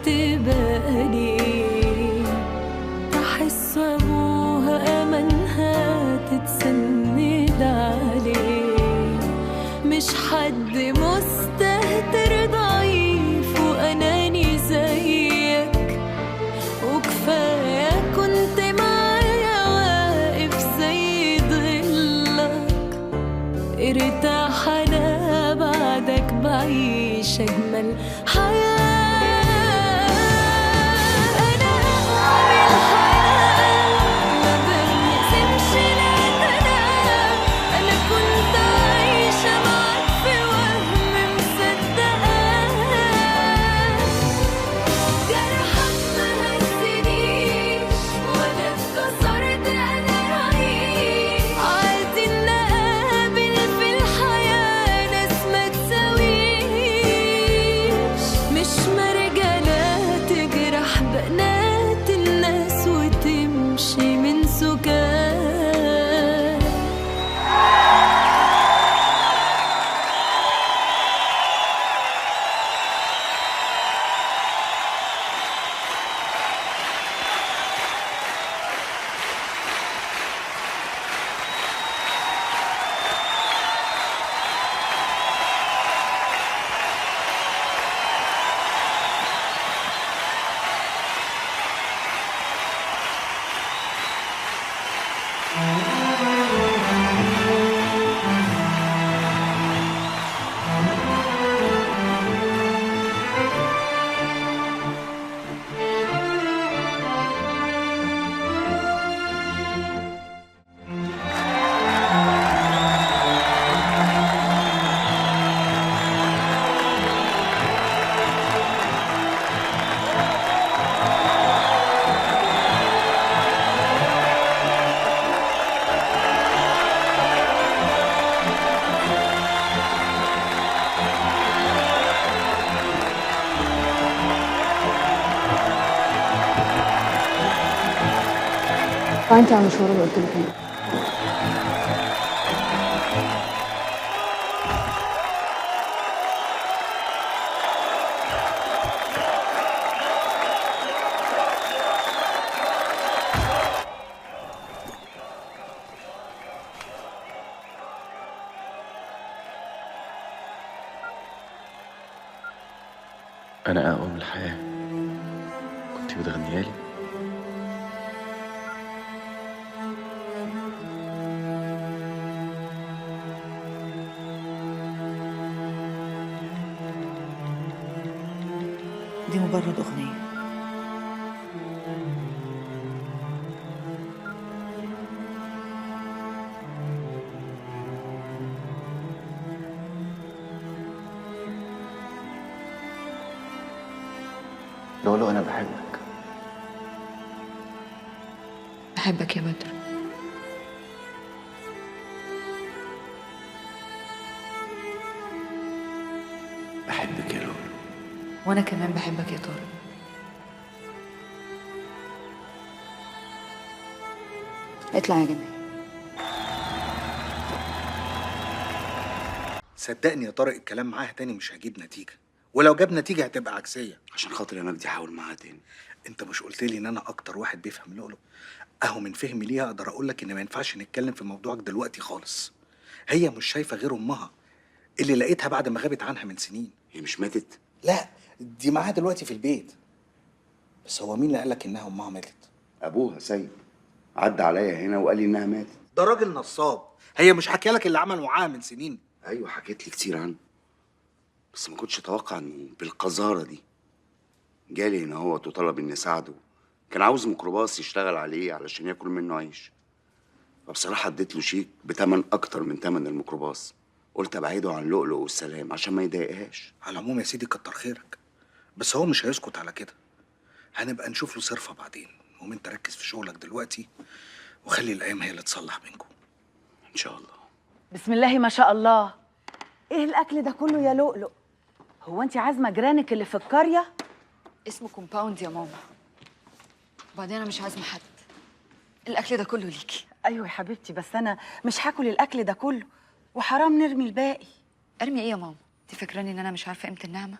تبقى تحس أبوها أمنها تتسند عليه، مش حد مستهتر ضعيف وأناني زيك، وكفاية كنت معايا واقف زي ضلك، ارتاح أنا بعدك بعيش أجمل حياة. وانت على المشوار اللي قلت لك عليه. أنا أقوى من الحياة، كنت بتغنيها لي. دي مجرد أغنية. لولو أنا بحبك. بحبك يا بدر. بحبك يا لولو. وانا كمان بحبك يا طارق. اطلع يا جميل. صدقني يا طارق الكلام معاها تاني مش هجيب نتيجة، ولو جاب نتيجة هتبقى عكسية. عشان خاطر يا مجدي حاول معاها تاني. انت مش قلت لي ان انا اكتر واحد بيفهم لؤلؤ؟ اهو من فهمي ليها اقدر اقول لك ان ما ينفعش نتكلم في موضوعك دلوقتي خالص. هي مش شايفة غير امها اللي لقيتها بعد ما غابت عنها من سنين. هي مش ماتت؟ لا، دي معاها دلوقتي في البيت. بس هو مين اللي قالك انها امها ماتت؟ ابوها سيد عدى عليا هنا وقال لي انها ماتت. ده راجل نصاب. هي مش حكي لك اللي عمل معاها من سنين؟ ايوه حكيت لي كتير عنه، بس ما كنتش اتوقع انه بالقذاره دي. جالي هنا هو وطلب اني اساعده، كان عاوز ميكروباص يشتغل عليه علشان ياكل منه عيش. فبصراحه اديت له شيك بتمن اكتر من تمن الميكروباص، قلت ابعده عن لؤلؤ والسلام عشان ما يضايقهاش. على العموم يا سيدي كتر خيرك، بس هو مش هيسكت على كده. هنبقى نشوف له صرفه بعدين. المهم انت ركز في شغلك دلوقتي وخلي الايام هي اللي تصلح بينكم ان شاء الله. بسم الله ما شاء الله. ايه الاكل ده كله يا لؤلؤ؟ هو انت عازمه جيرانك اللي في القريه؟ اسمه كومباوند يا ماما، وبعدين انا مش عازمه حد. الاكل ده كله ليكي. ايوه يا حبيبتي، بس انا مش هاكل الاكل ده كله وحرام نرمي الباقي. ارمي ايه يا ماما؟ انت فاكراني ان انا مش عارفه قيمه النعمه؟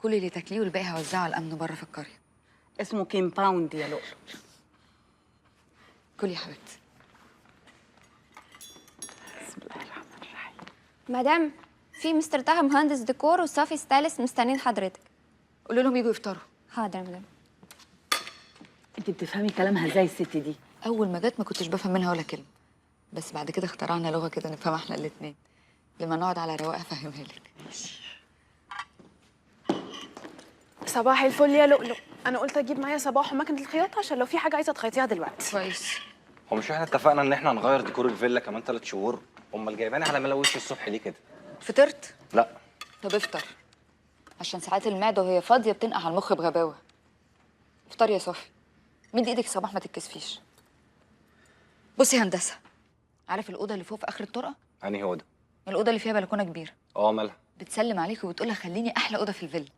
كل اللي تاكليه والباقي هوزعه على الامن بره في القريه. اسمه كومباوند يا لؤلؤ. كلي يا حبيبتي. مدام، في مستر طه مهندس ديكور وصافي ستايلست مستنيين حضرتك. قولوا لهم يجوا يفطروا. حاضر يا مدام. انت بتفهمي كلامها ازاي الست دي؟ اول ما جت ما كنتش بفهم منها ولا كلمه، بس بعد كده اخترعنا لغه كده نفهمها احنا الاتنين. لما نقعد على رواق افهمها لك. صباح الفل يا لؤلؤ. انا قلت اجيب معايا صباح وماكينه الخياطه عشان لو في حاجه عايزه تخيطيها دلوقتي. كويس. هو مش احنا اتفقنا ان احنا هنغير ديكور الفيلا كمان 3 شهور؟ امال جايباني على ملا وشي الصبح ليه كده؟ فطرت؟ لا. طب افطر، عشان ساعات المعده وهي فاضيه بتنقع على المخ بغباوه. افطر يا صافي. مد ايدك صباح ما تتكسفيش. بصي يا هندسه، عارف الاوضه اللي فوق في اخر الطرقه؟ انهي اوضه؟ الاوضه اللي فيها بلكونه كبيره. مالها؟ بتسلم عليك وبتقول لها خليني احلى اوضه في الفيلا.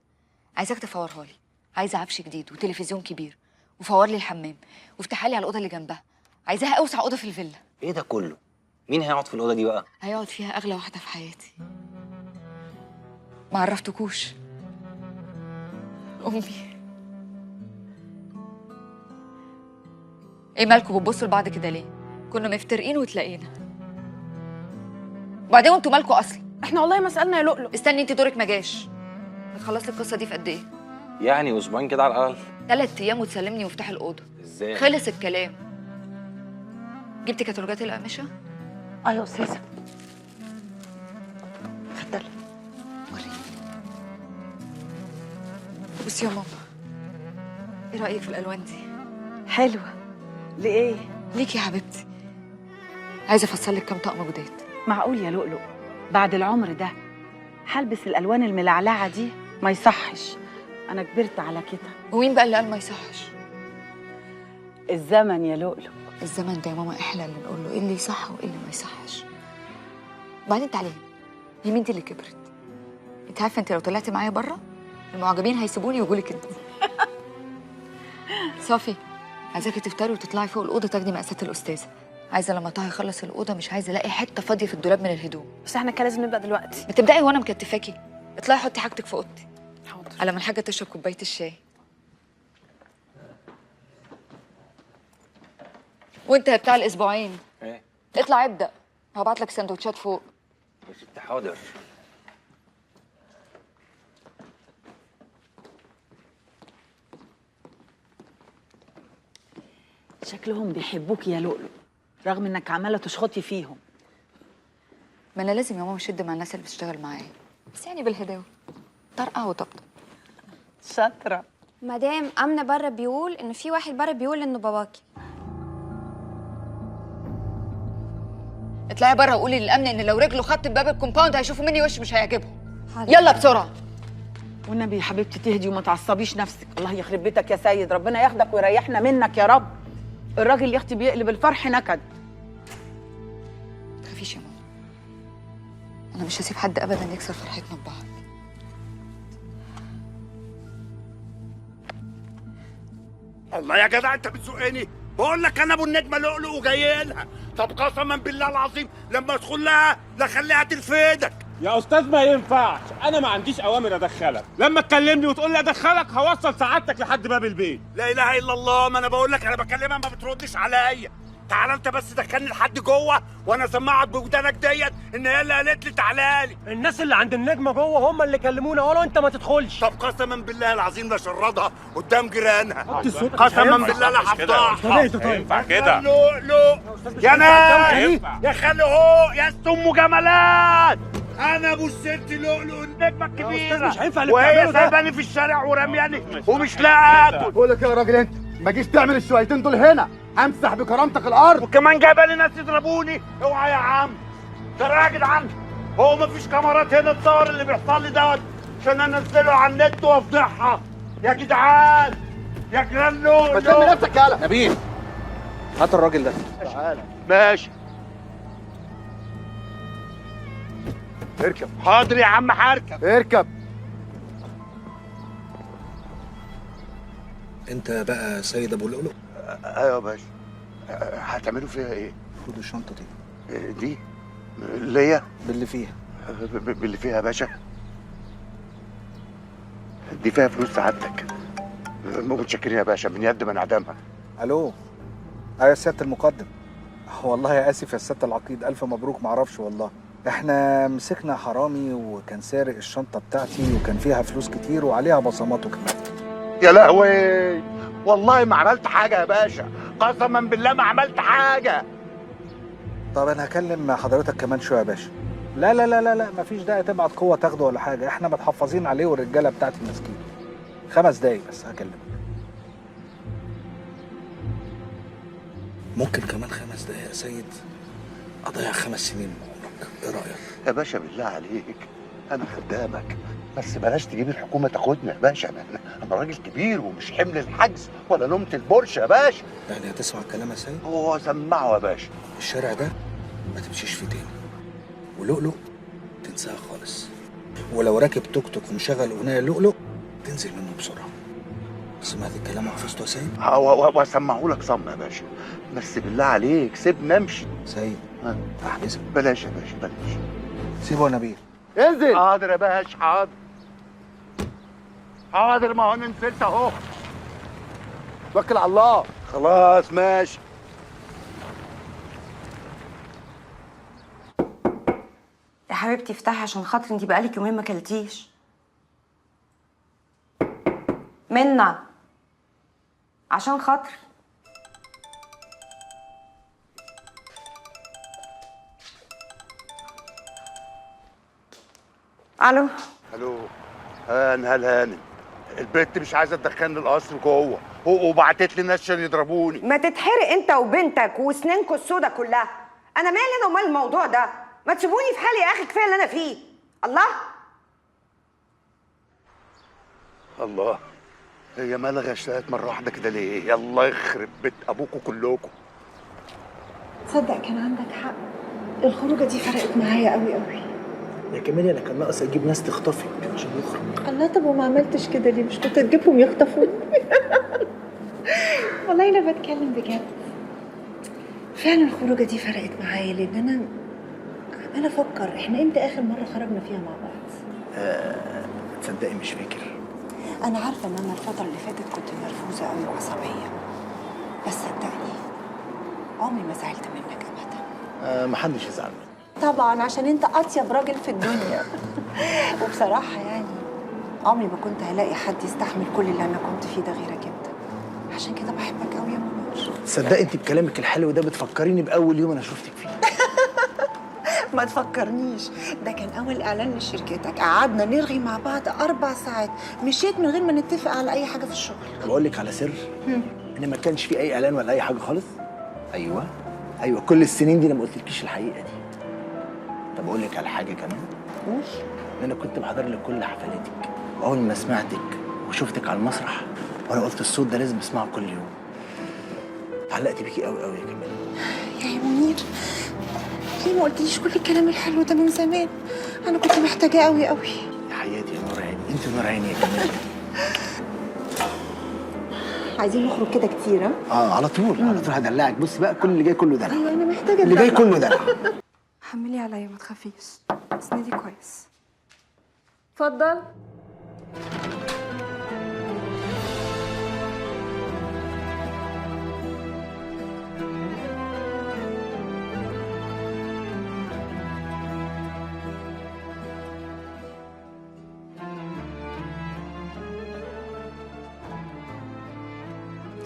عايزاك تفورها لي. عايزه عفش جديد وتلفزيون كبير، وفور لي الحمام، وافتحها لي على الاوضه اللي جنبها. عايزاها اوسع اوضه في الفيلا. ايه ده كله؟ مين هيقعد في الاوضه دي بقى؟ هيقعد فيها اغلى واحده في حياتي. ما عرفتكوش. امي. ايه مالكوا بتبصوا لبعض كده ليه؟ كنا مفترقين وتلاقينا. وبعدين انتوا مالكوا اصلا؟ احنا والله ما سالنا يا لؤلؤ. استني، انت دورك ما جاش. هتخلصي القصه دي في قد ايه؟ يعني اسبوعين كده على الاقل. 3 ايام وتسلمني مفتاح الاوضه. ازاي؟ خلص الكلام. جبتي كتالوجات القماشه؟ ايوه يا استاذه. اتفضلي. وريني. بصي يا ماما، ايه رايك في الالوان دي؟ حلوه. لايه؟ ليكي يا حبيبتي. عايزه افصل لك كام طقم جداد. معقول يا لؤلؤ بعد العمر ده هلبس الالوان الملعلعه دي؟ ما يصحش، انا كبرت على كده. ومين بقى اللي قال ما يصحش؟ الزمن يا لؤلؤ. الزمن ده يا ماما احنا اللي نقول له ايه اللي يصح وايه اللي ما يصحش. وبعدين تعالي هي مين دي اللي كبرت؟ انت عارفه انت لو طلعتي معايا بره المعجبين هيسيبوني ويجوا لك انت. صافي، عايزاكي تفطري وتطلعي فوق الاوضه تاخدي مقاسات الاستاذه. عايزه لما طه يخلص الاوضه مش عايزه الاقي حته فاضيه في الدولاب من الهدوم. بس احنا كان لازم نبدا دلوقتي. بتبداي وانا مكتفاكي. اطلعي حطي حاجتك في اوضتي. حاضر. على ما الحاجه تشرب كوبايه الشاي. وانت يا بتاع الاسبوعين ايه؟ اطلع ابدا، هبعت لك سندوتشات فوق. يا ست حاضر. شكلهم بيحبوك يا لؤلؤ رغم انك عماله تشخطي فيهم. ما انا لازم يا ماما اشد مع الناس اللي بتشتغل معايا، بس يعني بالهداوه. طرقع وطبطب. شاطره. مدام امنه بره بيقول ان في واحد بره بيقول انه باباكي. اطلعي بره وقولي للامن ان لو رجله خط باب الكومباوند هيشوفوا مني وش مش هيعجبهم. يلا بسرعه. والنبي يا حبيبتي تهدي وما تعصبيش نفسك. الله يخرب بيتك يا سيد، ربنا ياخدك ويريحنا منك يا رب. الراجل يا اختي بيقلب الفرح نكد. ما تخافيش يا ماما، انا مش هسيب حد ابدا يكسر فرحتنا ببعض. الله يا جدع انت بتزقني. بقول لك انا ابو النجمه لؤلؤ وجاي لها. طب قسما بالله العظيم لما ادخل لها لا خليها تلفدك. يا استاذ ما ينفعش، انا ما عنديش اوامر ادخلك. لما تكلمني وتقول لي ادخلك هوصل سعادتك لحد باب البيت. لا اله الا الله، ما انا بقول لك انا بكلمها ما بتردش عليا. تعالى انت بس دخلني لحد جوه وانا اسمعك بودانك ديت ان هي اللي قالت لي تعالى لي. الناس اللي عند النجمه جوه هم اللي كلمونا قالوا انت ما تدخلش. طب قسما بالله العظيم لا شردها قدام جيرانها. قسما بالله لا هفضحها. طب ايه طيب؟ ينفع كده لؤلؤ يا ناس يا خالي هو يا ام جمالات. انا ابو الست لؤلؤ النجمه الكبيره مش هينفع اللي وهي بتعمله ده. سايباني في الشارع ورمياني ومش لاقي اكل. بقول لك يا راجل انت ما جيش تعمل الشويتين دول هنا، امسح بكرامتك الارض. وكمان جايبه لي ناس يضربوني. اوعى يا عم ترى يا جدعان هو مفيش كاميرات هنا تصور اللي بيحصل لي دوت عشان انزله على النت وافضحها يا جدعان يا جيران لؤلؤ. ما تلم نفسك يالا. نبيل هات الراجل ده. تعالى. ماشي اركب. حاضر يا عم هركب. اركب. انت بقى سيد ابو لؤلؤ؟ ايوه يا باشا. هتعملوا فيها ايه؟ خد الشنطه دي. دي ليا باللي فيها. باللي فيها يا باشا. دي فيها فلوس سعادتك. متشكرين يا باشا من يد من عدمها. الو. ايوه يا سياده المقدم. والله يا اسف يا سياده العقيد، الف مبروك. معرفش والله، احنا مسكنا حرامي وكان سارق الشنطه بتاعتي وكان فيها فلوس كتير وعليها بصماته كمان. يا لهوي والله ما عملت حاجه يا باشا، قسما بالله ما عملت حاجه. طب انا هكلم حضرتك كمان شويه يا باشا. لا لا لا لا لا، مفيش داعي تبعت قوه تاخده ولا حاجه، احنا متحفظين عليه والرجاله بتاعتي ماسكين. 5 دقايق بس هكلمك. ممكن كمان 5 دقايق يا سيد اضيع 5 سنين من عمرك، ايه رايك؟ يا باشا بالله عليك انا خدامك، بس بلاش تجيب الحكومه تاخدنا يا باشا. انا راجل كبير ومش حمل الحجز ولا نومه البرش يا باشا. يعني هتسمع الكلام يا سيد؟ هو سمعه يا باشا. الشارع ده ما تمشيش فيه تاني، ولؤلؤ تنساها خالص، ولو راكب توك توك ومشغل اغنيه لؤلؤ تنزل منه بسرعه. سمعت الكلام وحفظته يا سيد؟ واسمعه لك صم يا باشا، بس بالله عليك سيبني امشي. سيد احجزك. بلاش يا باشا بلاش. سيبه يا نبيل. انزل. حاضر يا باشا حاضر. حاضر ما هو انا نزلت اهو. توكل على الله. خلاص ماشي. يا حبيبتي افتحي عشان خاطري، انتي بقالك يومين ما كلتيش. منا عشان خاطري. الو. الو. هانم هانم البنت مش عايزه تدخلني القصر جوه وبعتت لي ناس عشان يضربوني. ما تتحرق انت وبنتك وسنينكوا السودا كلها. انا مالي انا ومال الموضوع ده؟ ما تسيبوني في حالي يا اخي، كفايه اللي انا فيه. الله الله هي مالها اشتهت مره واحده كده ليه؟ الله يخرب بيت ابوكوا كلكم. تصدق كان عندك حق، الخروجه دي فرقت معايا قوي قوي. يا كمان انا كان ناقص اجيب ناس تخطفك عشان نخرج. الله، طب وما عملتش كده ليه؟ مش كنت تجيبهم يخطفوني؟ والله انا بتكلم بجد، فعلا الخروجه دي فرقت معايا، لان انا عماله افكر احنا امتى اخر مره خرجنا فيها مع بعض. تصدقي مش فاكر. انا عارفه ان انا الفتره اللي فاتت كنت نرفوزه قوي وعصبيه، بس صدقني عمري ما زعلت منك ابدا. محدش يزعل مني طبعا عشان انت اطيب راجل في الدنيا. وبصراحه يعني عمري ما كنت هلاقي حد يستحمل كل اللي انا كنت فيه ده غيرك انت، عشان كده بحبك قوي يا منور. تصدقي انت بكلامك الحلو ده بتفكريني باول يوم انا شفتك فيه. ما تفكرنيش، ده كان اول اعلان لشركتك، قعدنا نرغي مع بعض 4 ساعات، مشيت من غير ما نتفق على اي حاجه في الشغل. طب اقول لك على سر، ان ما كانش في اي اعلان ولا اي حاجه خالص. ايوه كل السنين دي انا ما قلتلكيش الحقيقه دي. طب اقول لك على حاجه كمان. قول. انا كنت بحضر لك كل حفلاتك، واول ما سمعتك وشفتك على المسرح وانا قلت الصوت ده لازم اسمعه كل يوم. علقت بيكي قوي قوي يا كمان. يا منير، ليه ما قلتليش كل الكلام الحلو ده من زمان؟ انا كنت محتاجاه قوي قوي. يا حياتي يا نور عيني، انت نور عيني يا كمان. عايزين نخرج كده كتير؟ على طول على طول هدلعك. بصي بقى كل اللي جاي كله دلع. ايوه انا محتاجه اللي جاي كله دلع. حملي عليا ما تخافيش، اسندي كويس. اتفضل.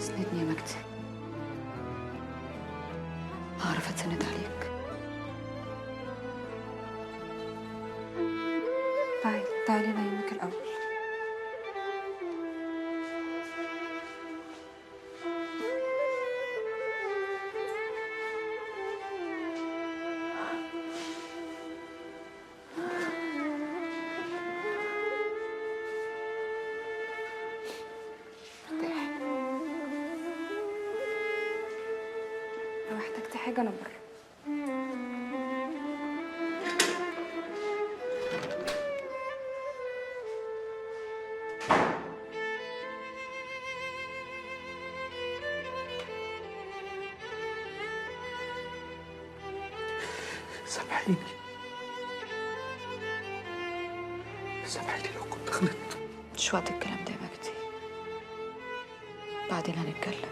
اسندني يا مجدي، هعرف اتسند عليك. تعالي نايمك الاول. لو احتجتي حاجه انا بره. سامحيني، سامحيني لو كنت غلطت. مش وقت الكلام ده يا مجدي، بعدين هنتكلم.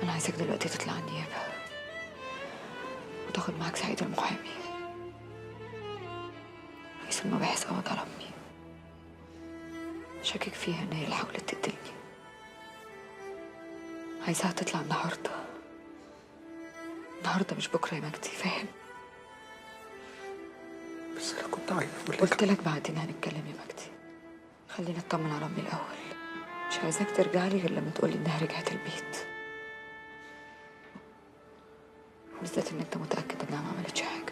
انا عايزك دلوقتي تطلع النيابه وتاخد معاك سعيد المحامي، رئيس المباحث قبض على امي، شاكك فيها ان هي اللي حاولت تقتلني. عايزاها تطلع النهارده، مش بكره يا مجدي، فاهم؟ بس انا كنت عايز اقول لك، قلت لك بعدين هنتكلم يا مجدي. خلينا نطمن على امي الاول، مش عايزاك ترجع لي غير لما تقولي انها رجعت البيت، بالذات ان انت متاكد انها ما عملتش حاجه.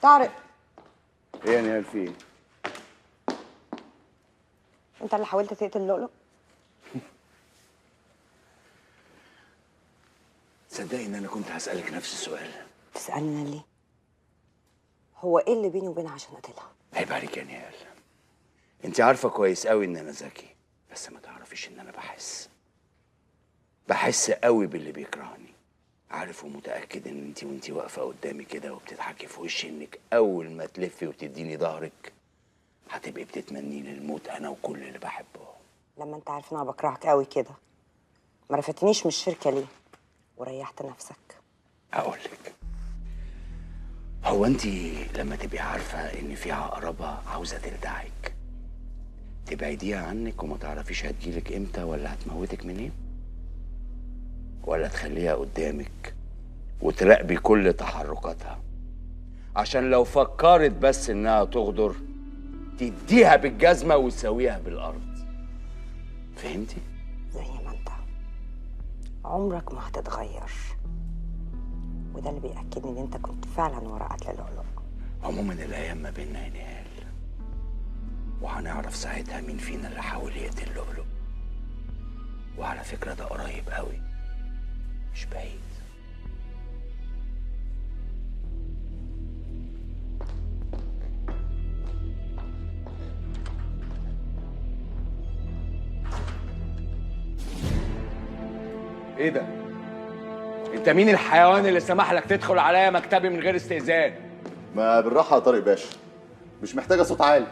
طارق، ايه يا نهال في ايه؟ انت اللي حاولت تقتل لؤلؤ؟ تصدقي ان انا كنت هسألك نفس السؤال. تسألنا ليه؟ هو ايه اللي بيني وبينها عشان اقتلها؟ عيب عليك يا نهال، انت عارفه كويس قوي ان انا ذكي، بس ما تعرفيش ان انا بحس قوي باللي بيكرهني. عارف ومتأكد ان وانت واقفه قدامي كده وبتضحكي في وشي انك اول ما تلفي وتديني ظهرك هتبقي بتتمنيني الموت انا وكل اللي بحبه. لما انت عارف ان انا بكرهك قوي كده ما رفتنيش من الشركه ليه وريحت نفسك؟ اقول لك، هو انت لما تبقي عارفه ان في عقربه عاوزه تلدعك تبعديها عنك وما تعرفيش هتجيلك امتى ولا هتموتك منين، ولا تخليها قدامك وتراقبي كل تحركاتها عشان لو فكرت بس انها تغدر تديها بالجزمه وتسويها بالارض؟ فهمتي؟ زي ما انت عمرك ما هتتغير، وده اللي بيأكدني ان انت كنت فعلا ورا قتل لؤلؤ. عموما الايام ما بيننا يا نهال، وهنعرف ساعتها مين فينا اللي حاول يقتل لؤلؤ. وعلى فكره ده قريب قوي مش بعيد. ايه ده؟ انت مين الحيوان اللي سمح لك تدخل عليا مكتبي من غير استئذان؟ ما بالراحه يا طارق باشا، مش محتاجه صوت عالي.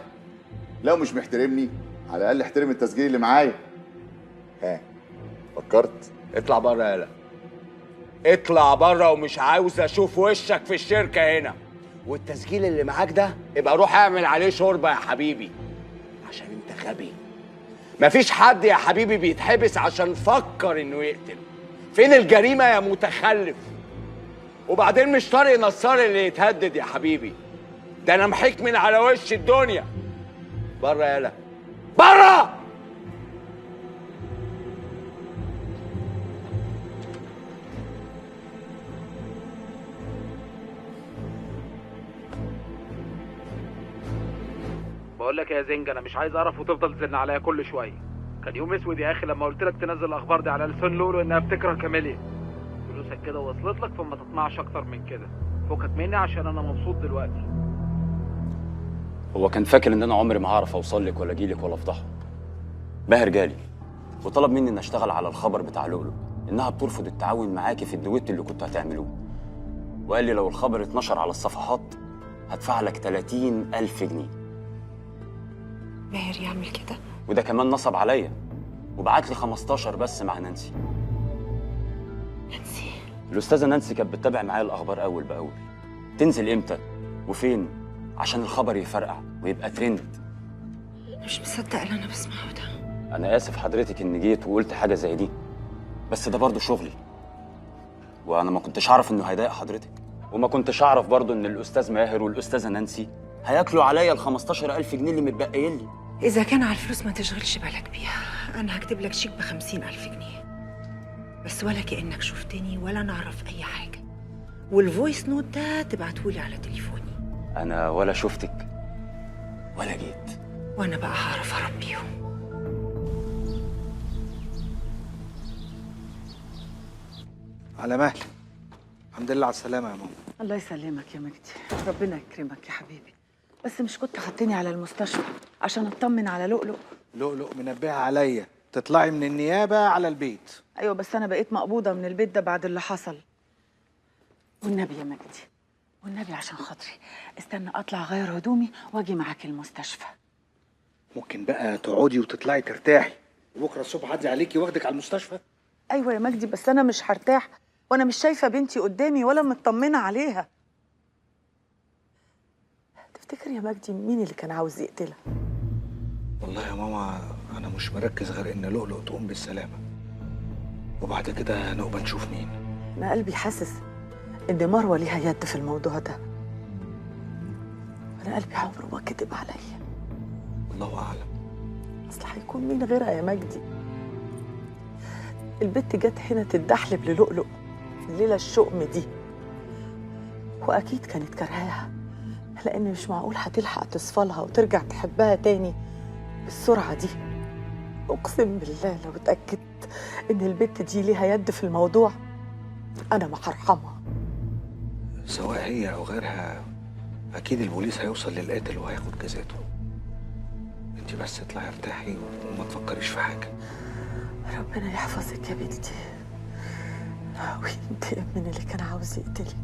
لو مش محترمني على الاقل احترم التسجيل اللي معايا. ها فكرت؟ اطلع بره يالا، اطلع بره ومش عاوز اشوف وشك في الشركه هنا. والتسجيل اللي معاك ده ابقى روح اعمل عليه شوربه يا حبيبي، عشان انت غبي. مفيش حد يا حبيبي بيتحبس عشان فكر انه يقتل. فين الجريمه يا متخلف؟ وبعدين مش طارق نصار اللي يتهدد يا حبيبي، ده انا محيك من على وش الدنيا. بره يالا، بره! بقول لك يا زنجة، انا مش عايز اعرف وتفضل تزن عليا كل شويه. كان يوم اسود يا اخي لما قلت لك تنزل الاخبار دي على لسان لولو انها بتكره كاميليا. فلوسك كده وصلت لك فما تطمعش اكتر من كده. فكك مني عشان انا مبسوط دلوقتي. هو كان فاكر ان انا عمري ما هعرف اوصل لك ولا اجي لك ولا افضحه. باهر جالي وطلب مني ان اشتغل على الخبر بتاع لولو انها بترفض التعاون معاكي في الدويت اللي كنتوا هتعملوه، وقال لي لو الخبر اتنشر على الصفحات هدفع لك 30,000 جنيه. ماهر يعمل كده؟ وده كمان نصب عليا وبعت لي 15 بس مع نانسي. نانسي؟ الأستاذة نانسي كانت بتتابع معايا الأخبار أول بأول، تنزل إمتى وفين عشان الخبر يفرقع ويبقى ترند. مش مصدق اللي أنا بسمعه ده. أنا آسف حضرتك إني جيت وقلت حاجة زي دي، بس ده برضه شغلي، وأنا ما كنتش أعرف إنه هيضايق حضرتك، وما كنتش أعرف برضه إن الأستاذ ماهر والأستاذة نانسي هياكلوا عليا ال 15,000 جنيه اللي متبقيين لي. إذا كان على الفلوس ما تشغلش بالك بيها، أنا هكتب لك شيك ب50,000 جنيه بس، ولا كأنك شفتني ولا نعرف أي حاجة، والفويس نوت ده تبعتهولي على تليفوني. أنا ولا شفتك ولا جيت، وأنا بقى هعرف أربيهم. على مهلك. الحمد لله على السلامة يا ماما. الله يسلمك يا مجدي، ربنا يكرمك يا حبيبي. بس مش كنت خدتني على المستشفى عشان اطمن على لؤلؤ؟ لؤلؤ منبهة عليا تطلعي من النيابة على البيت. ايوه بس انا بقيت مقبوضة من البيت ده بعد اللي حصل. والنبي يا مجدي، والنبي عشان خاطري استنى اطلع اغير هدومي واجي معاك المستشفى. ممكن بقى تقعدي وتطلعي ترتاحي وبكره الصبح عدي عليكي واخدك على المستشفى؟ ايوه يا مجدي، بس انا مش هرتاح وانا مش شايفه بنتي قدامي ولا مطمنه عليها. تفتكر يا مجدي مين اللي كان عاوز يقتلها؟ والله يا ماما انا مش مركز غير ان لؤلؤ تقوم بالسلامه، وبعد كده نبقى نشوف مين. انا قلبي حاسس ان مروه ليها يد في الموضوع ده. انا قلبي عمره ما كذب عليا. الله اعلم. اصل هيكون مين غيرها يا مجدي؟ البت جت هنا تتدحلب للؤلؤ في الليله الشؤم دي، واكيد كانت كرهاها، لان مش معقول هتلحق تصفالها وترجع تحبها تاني بالسرعه دي. اقسم بالله لو اتاكدت ان البت دي ليها يد في الموضوع انا ما هرحمها. سواء هي او غيرها اكيد البوليس هيوصل للقاتل وهياخد جزاته. انت بس اطلعي ارتاحي وما تفكريش في حاجه. ربنا يحفظك يا بنتي وينتقم من اللي كان عاوز يقتلك.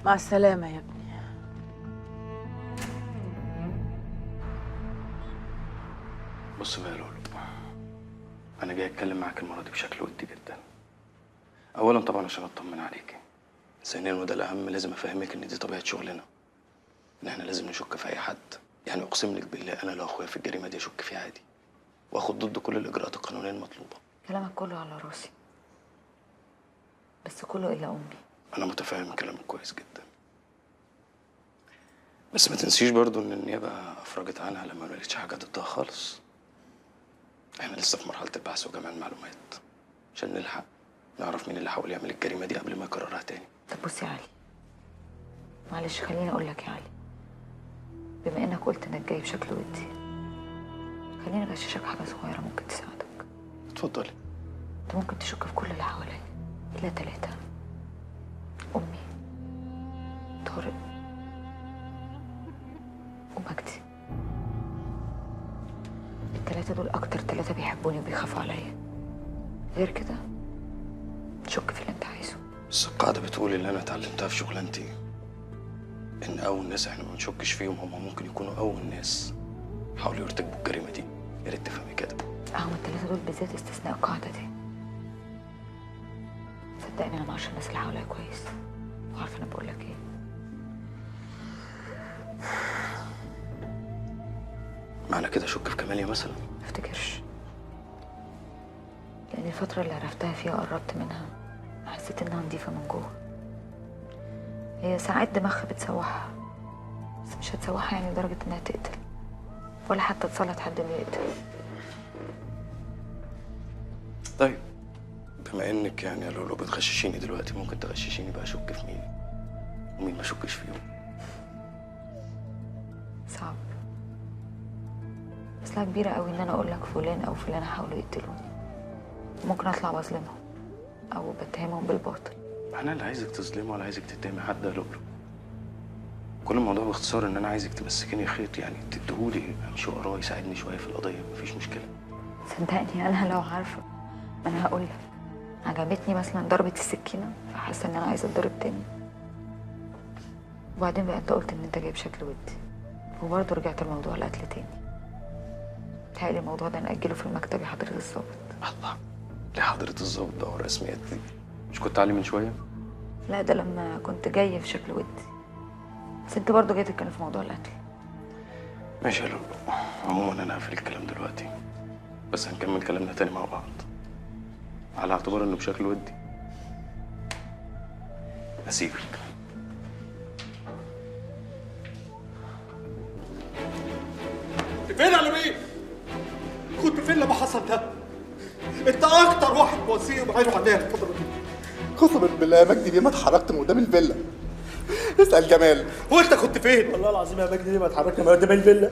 مع السلامة يا ابني. بص بقى يا لولو، انا جاي اتكلم معاك المره دي بشكل ودي جدا. اولا طبعا عشان اطمن عليكي، ثانيا وده الاهم لازم افهمك ان دي طبيعه شغلنا، ان احنا لازم نشك في اي حد. يعني اقسم لك بالله انا لو اخويا في الجريمه دي اشك فيه عادي واخد ضده كل الاجراءات القانونيه المطلوبه. كلامك كله على راسي، بس كله الا امي. انا متفاهم كلامك كويس جدا، بس ما تنسيش برضو ان النيابه افرجت عنها لما ما لقيتش حاجه ضدها خالص. احنا لسه في مرحله البحث وجمع المعلومات عشان نلحق نعرف مين اللي حاول يعمل الجريمه دي قبل ما يكررها تاني. طب بص يا علي، معلش خليني اقول لك يا علي، بما انك قلت انك جاي بشكل ودي، خليني اغششك حاجه صغيره ممكن تساعدك. اتفضلي. انت ممكن تشك في كل اللي حواليك الا 3: امي، طارق، ومجدي. ال3 دول اكتر 3 بيحبوني وبيخافوا عليا. غير كده تشك في اللي انت عايزه. بس القاعده بتقول اللي انا اتعلمتها في شغلانتي ان اول ناس احنا ما نشكش فيهم هم ممكن يكونوا اول ناس حاولوا يرتكبوا الجريمه دي. يا ريت تفهمي كده. هم ال3 دول بالذات استثناء القاعده دي. صدقني انا معرفش الناس اللي حواليا كويس وعارفه انا بقول لك ايه. معنى كده اشك في كماليا مثلا؟ ما افتكرش، لان الفتره اللي عرفتها فيها قربت منها حسيت انها نظيفه من جوه. هي ساعات دماغها بتسوحها، بس مش هتسوحها يعني لدرجه انها تقتل ولا حتى تسلط حد انه يقتل. طيب بما انك يعني يا لولو بتغششيني دلوقتي، ممكن تغششيني بقى اشك في مين ومين ما اشكش فيهم؟ صعب، مسألة كبيرة قوي ان انا اقول لك فلان او فلانة حاولوا يقتلوني. ممكن اطلع بظلمهم او بتهمهم بالباطل. انا اللي عايزك تظلمه ولا عايزك تتهمي حد يا لولو. كل الموضوع باختصار ان انا عايزك تمسكيني خيط، يعني تديهولي امشي وراه يساعدني شويه في القضيه، مفيش مشكله. صدقني انا لو عارفه انا هقول لك، عجبتني مثلا ضربة السكينة فحاسة ان انا عايزة اتضرب تاني. وبعدين بقى انت قلت ان انت جايب شكل ودي، وبرضه رجعت لموضوع القتل تاني. بتهيألي الموضوع ده نأجله في المكتب يا حضرة الظابط. الله، ليه حضرة الظابط ده ورسميات دي؟ مش كنت عليه من شوية؟ لا ده لما كنت جاي في شكل ودي، بس انت برضه جاي تتكلم في موضوع القتل. ماشي يا لولو، عموما انا هقفل الكلام دلوقتي، بس هنكمل كلامنا تاني مع بعض على اعتبار انه بشكل ودي. هسيبك. فين يا لمين؟ كنت فين لما حصل ده؟ انت اكتر واحد وسيم وعينه عليها الفترة دي. قسما بالله يا مجدي بيه ما اتحركت من قدام الفيلا. اسال جمال. وانت كنت فين؟ والله العظيم يا مجدي ما اتحركنا من قدام الفيلا.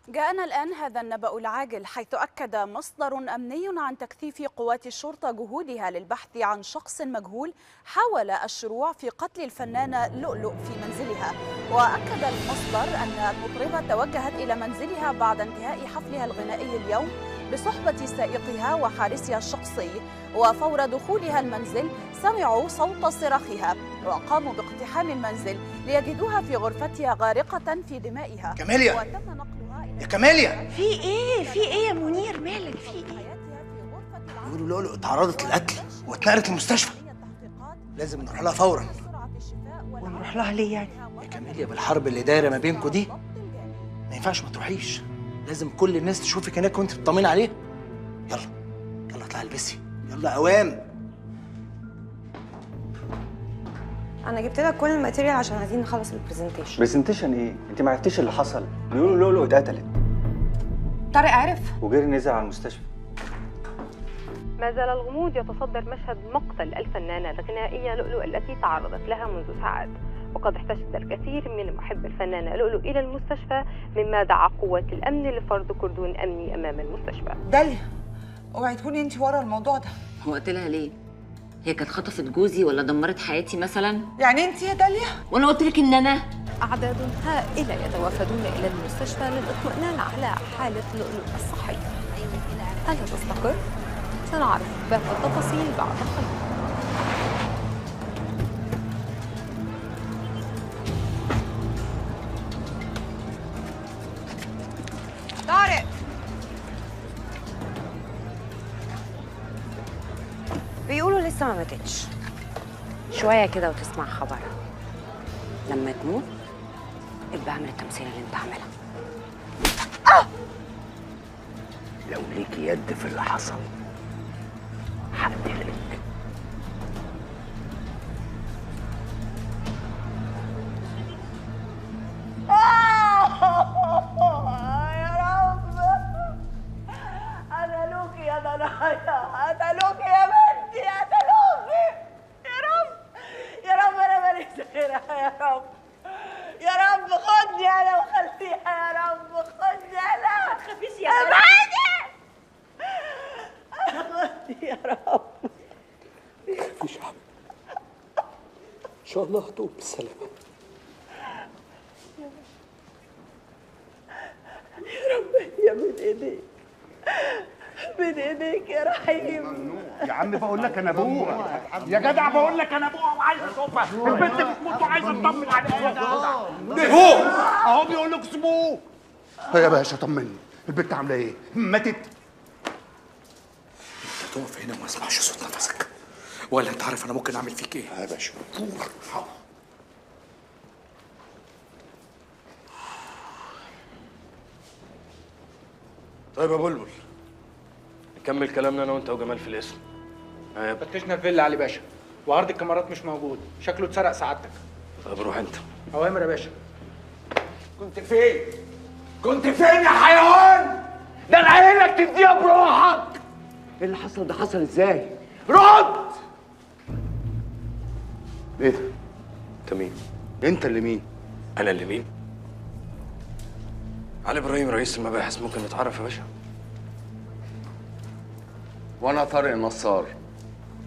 جاءنا الآن هذا النبأ العاجل، حيث أكد مصدر أمني عن تكثيف قوات الشرطة جهودها للبحث عن شخص مجهول حاول الشروع في قتل الفنانة لؤلؤ في منزلها. وأكد المصدر أن المطربة توجهت إلى منزلها بعد انتهاء حفلها الغنائي اليوم بصحبة سائقها وحارسها الشخصي، وفور دخولها المنزل سمعوا صوت صراخها وقاموا باقتحام المنزل ليجدوها في غرفتها غارقة في دمائها. كاميليا وتم نقلها يا كاميليا، في ايه؟ في ايه يا منير؟ مالك؟ في ايه؟ بيقولوا لؤلؤ اتعرضت للقتل واتنقلت المستشفى. لازم نروح لها فورا. ونروح لها ليه يعني؟ يا كاميليا بالحرب اللي دايره ما بينكم دي ما ينفعش ما تروحيش. لازم كل الناس تشوفك هناك وانت بتطمني عليها. يلا يلا اطلعي البسي، يلا اوام. انا جبت لك كل الماتيريال عشان عايزين نخلص البرزنتيشن. برزنتيشن ايه؟ انت ما عرفتيش اللي حصل. بيقولوا لؤلؤ اتقتلت طارق عرف؟ وجري نزل على المستشفى. ما زال الغموض يتصدر مشهد مقتل الفنانة الغنائية لؤلؤ التي تعرضت لها منذ ساعات، وقد احتشد الكثير من محب الفنانة لؤلؤ إلى المستشفى، مما دعا قوات الأمن لفرض كردون أمني أمام المستشفى. داليا اوعي تكوني انت ورا الموضوع ده. هو قتلها ليه؟ هي كانت خطفت جوزي ولا دمرت حياتي مثلا؟ يعني انت يا داليا؟ وانا قلت لك ان انا أعداد هائلة يتوافدون إلى المستشفى للاطمئنان على حالة لؤلؤ الصحية. هل تستقر؟ سنعرف باقي التفاصيل بعد قليل. طارق بيقولوا لسه ما ماتتش. شويه كده وتسمع خبرها. لما تموت ابقى اعمل التمثيل اللي انت عاملها. لو ليكي يد في اللي حصل هقتلك. يا رب قتلوكي يا ضنايا، قتلوكي يا بنتي، قتلوكي يا رب يا رب. انا ماليش غيرها يا رب يا رب. خدني انا وخليها يا رب، خدني انا. ما تخافيش يا بنتي، خدني يا رب. مفيش حاجة ان شاء الله هتقوم بالسلامة. يا رب يا من ايديك، من ايديك يا رحيم. يا عم بقول لك انا ابوها يا جدع، بقول لك انا ابوها وعايز اشوفها. البنت بتموت وعايز اطمن عليها يا جدع. هو اهو بيقول لك سيبوه. يا باشا طمني، البنت عامله ايه؟ ماتت؟ انت تقف هنا وما اسمعش صوت نفسك، ولا انت عارف انا ممكن اعمل فيك ايه؟ يا باشا طيب يا بلبل، نكمل كلامنا انا وانت وجمال في الاسم. فتشنا الفيلا علي باشا، وعرض الكاميرات مش موجود، شكله اتسرق سعادتك. طيب روح انت. اوامر يا باشا. كنت فين؟ كنت فين يا حيوان؟ ده انا قايل لك تديها بروحك. ايه اللي حصل ده؟ حصل ازاي؟ رد! ايه ده؟ انت مين؟ انت اللي مين؟ انا اللي مين؟ علي ابراهيم رئيس المباحث، ممكن نتعرف يا باشا؟ وانا طارق النصار،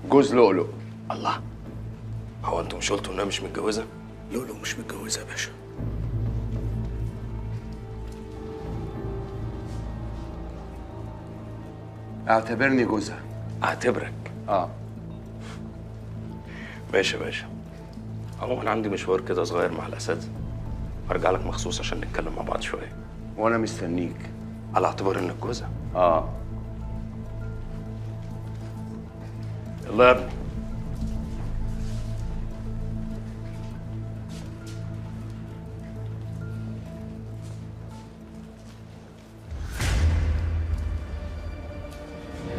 جوز لؤلؤ. الله، هو انتوا مش قلتوا انها مش متجوزه؟ لؤلؤ مش متجوزه يا باشا، اعتبرني جوزها. اعتبرك؟ اه. ماشي يا باشا. عموما عندي مشوار كده صغير مع الاساتذه، هرجع لك مخصوص عشان نتكلم مع بعض شويه. وانا مستنيك. على اعتبار انك جوزها. اه. يلا يا ابني.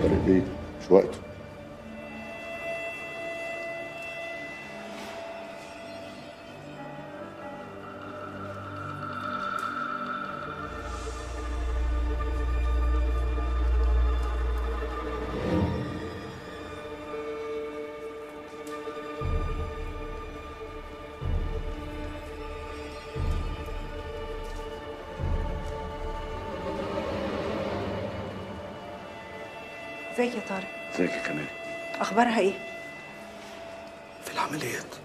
طارق بيه مش وقته. ازيك يا طارق؟ ازيك يا كمال؟ اخبارها ايه؟ في العمليات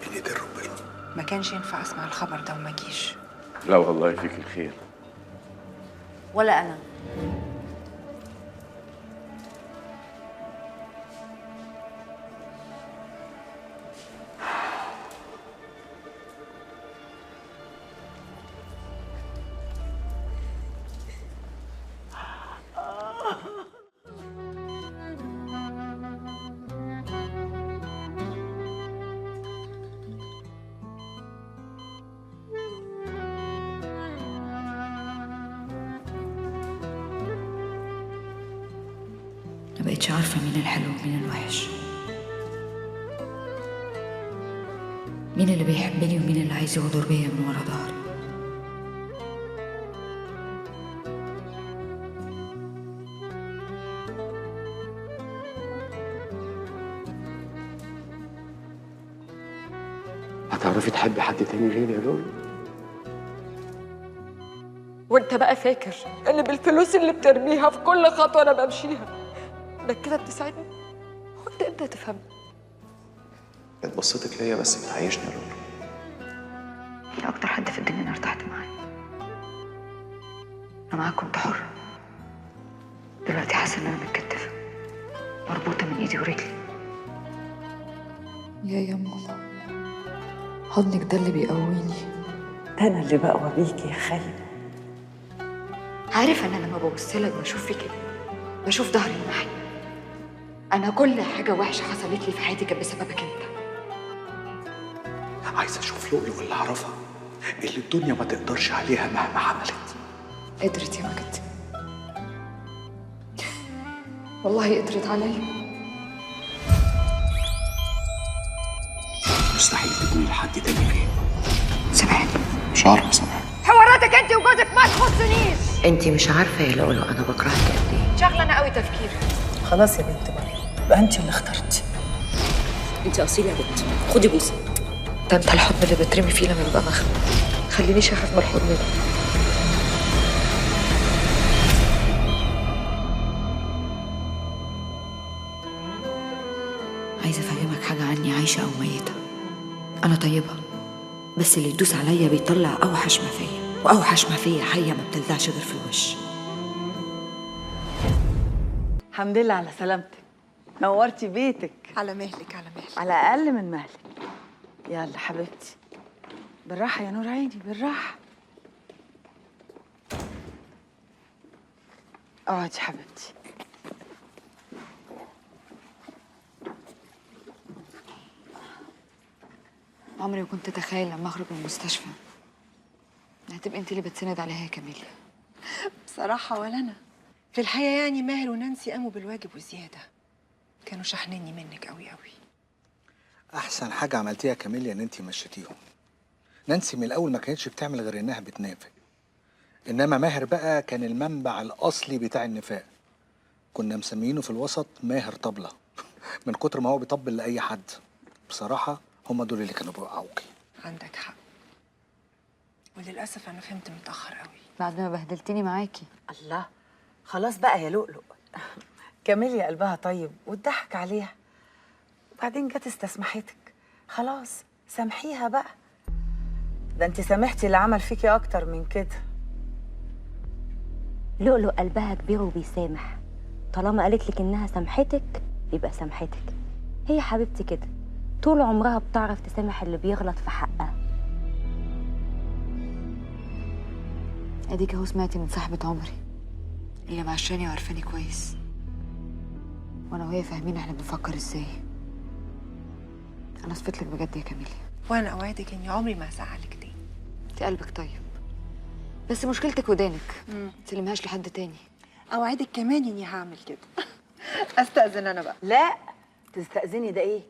بين ايدين ربنا. ما كانش ينفع اسمع الخبر ده وما اجيش. لا والله فيك الخير. ولا انا. ما بقتش عارفة مين الحلو ومين الوحش، مين اللي بيحبني ومين اللي عايز يغدر بيا من ورا ظهري. هتعرفي تحبي حد تاني غيري يا لولو؟ وانت بقى فاكر ان بالفلوس اللي بترميها في كل خطوه انا بمشيها انك كده بتساعدني؟ وانت امتى تفهم؟ كانت بصتك ليا بس بتعيشني يا لولو. انت اكتر حد في الدنيا انا ارتحت معاه. انا معاك كنت حرة، دلوقتي حاسة ان انا متكتفة مربوطة من ايدي ورجلي. يا ماما، حضنك ده اللي بيقويني. ده انا اللي بقوى بيكي يا خالد. عارف انا لما ببص لك بشوف فيك ايه؟ بشوف ظهري المحي. انا كل حاجة وحشة حصلت لي في حياتي كانت بسببك انت. عايز اشوف لؤلؤ اللي اعرفها، اللي الدنيا ما تقدرش عليها مهما عملت. قدرت يا مجد، والله قدرت عليا. مستحيل تكوني لحد تاني غيري. سامحني. مش عارف اسامحك. حواراتك انت وجوزك ما تخصنيش. انت مش عارفه يا لؤلؤ انا بكرهك قد ايه. شغله انا قوي تفكيري. خلاص يا بنت مريم، بقى انت اللي اخترتي. انت اصيله يا بنت، خدي بوسه. ده انت الحضن اللي بترمي فيه لما ببقى مخنوق، خلينيش اخاف من الحضن ده. عايزة افهمك حاجة عني، عايشة او ميتة. انا طيبة، بس اللي يدوس عليا بيطلع اوحش ما فيا، واوحش ما فيا حية ما بتلدعش غير في الوش. الحمد لله على سلامتك، نورتي بيتك. على مهلك على مهلك. على اقل من مهلك. يلا حبيبتي، بالراحه يا نور عيني، بالراحه. اقعدي حبيبتي. عمري ما كنت اتخيل لما اخرج من المستشفى هتبقي انت اللي بتسند عليها يا كاميليا. بصراحة ولا أنا. في الحقيقة يعني ماهر ونانسي قاموا بالواجب وزيادة. كانوا شحنني منك قوي قوي. احسن حاجه عملتيها يا كاميليا ان انت مشيتيهم. نانسي من الاول ما كانتش بتعمل غير انها بتنافق، انما ماهر بقى كان المنبع الاصلي بتاع النفاق. كنا مسمينه في الوسط ماهر طبله من كتر ما هو بيطبل لاي حد. بصراحه هم دول اللي كانوا بيوقعوكي. عندك حق، وللأسف أنا فهمت متأخر قوي. بعد ما بهدلتني معاكي. الله، خلاص بقى يا لؤلؤ. كاميليا قلبها طيب واتضحك عليها، وبعدين جت استسمحتك. خلاص سامحيها بقى. ده انت سامحتي اللي عمل فيكي اكتر من كده. لؤلؤ قلبها كبير وبيسامح، طالما قالت لك انها سامحتك يبقى سامحتك. هي حبيبتي كده طول عمرها بتعرف تسامح اللي بيغلط في حقها. اديك اهو سمعتي من صاحبة عمري اللي معشاني وعارفاني كويس، وانا وهي فاهمين احنا بنفكر ازاي. انا صفت لك بجد يا كاميليا، وانا اوعدك اني عمري ما هزعلك تاني. انت قلبك طيب، بس مشكلتك ودانك تسلمهاش لحد تاني. اوعدك كمان اني هعمل كده. استأذن انا بقى. لا تستأذني ده ايه؟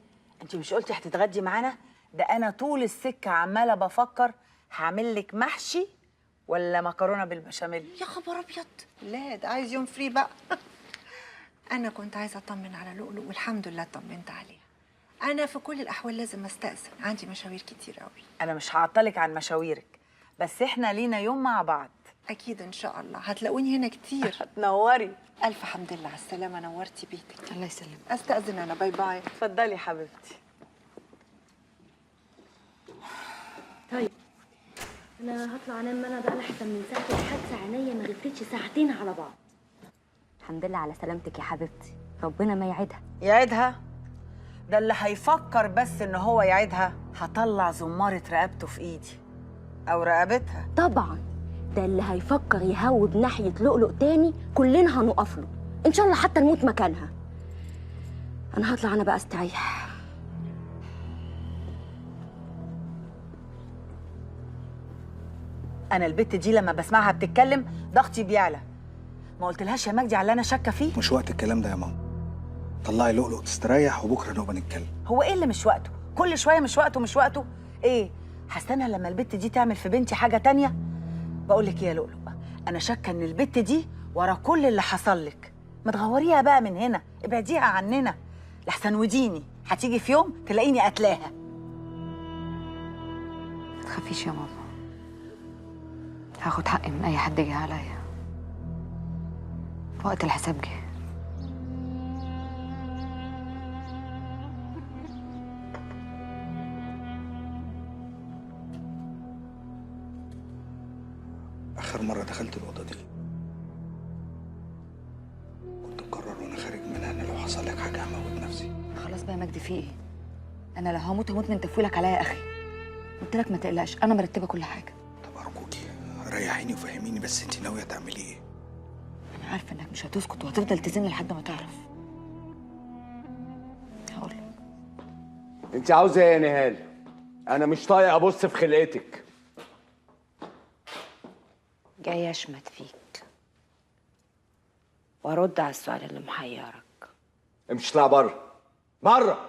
انت مش قلتي هتتغدي معانا؟ ده انا طول السكه عماله بفكر هعمل لك محشي ولا مكرونه بالبشاميل. يا خبر ابيض، لا ده عايز يوم فري بقى. انا كنت عايزه اطمن على لؤلؤ والحمد لله اطمنت عليها. انا في كل الاحوال لازم استأذن، عندي مشاوير كتير قوي. انا مش هعطلك عن مشاويرك، بس احنا لينا يوم مع بعض. اكيد ان شاء الله هتلاقوني هنا كتير. تنوري. الف حمد لله على السلامه، نورتي بيتك. الله يسلمك. استأذن انا، باي باي. اتفضلي حبيبتي. طيب انا هطلع انام انا بقى لحسن من ساعه الحادثه عينيا ما غفتش ساعتين على بعض. الحمد لله على سلامتك يا حبيبتي، ربنا ما يعيدها. يعيدها؟ ده اللي هيفكر بس ان هو يعيدها هطلع زمارة رقبته في ايدي او رقبتها. طبعا ده اللي هيفكر يهوب ناحيه لؤلؤ تاني كلنا هنقف له ان شاء الله حتى نموت مكانها. انا هطلع انا بقى استريح. انا البت دي لما بسمعها بتتكلم ضغطي بيعلى. ما قلتلهاش يا مجدي على اللي انا شاكه فيه؟ مش وقت الكلام ده يا ماما. طلعي لؤلؤ تستريح وبكره نبقى نتكلم. هو ايه اللي مش وقته؟ كل شويه مش وقته مش وقته. ايه هستنى لما البت دي تعمل في بنتي حاجه تانية؟ بقول لك ايه يا لؤلؤ، انا شاكه ان البت دي ورا كل اللي حصل لك. ما تغوريها بقى من هنا، ابعديها عننا لحسن وديني هتيجي في يوم تلاقيني قتلاها. ما تخافيش يا ماما، هاخد حقي من اي حد جه عليا وقت الحساب جه. آخر مرة دخلت الأوضة دي كنت مقرر وأنا خارج منها إن لو حصل لك حاجة هموت نفسي. خلاص بقى يا مجدي، في ايه؟ انا لو هموت هموت من تفويلك عليا يا اخي. قلت لك ما تقلقش، انا مرتبه كل حاجه. طب أرجوكي ريحيني وفهميني بس أنت ناوية تعملي إيه؟ انا عارفه انك مش هتسكت وهتفضل تزن لحد ما تعرف. هقول انت عاوزه ايه يا نهال؟ انا مش طايق ابص في خلقتك. جاي اشمت فيك وارد على السؤال اللي محيرك. امشي اطلع بره بره.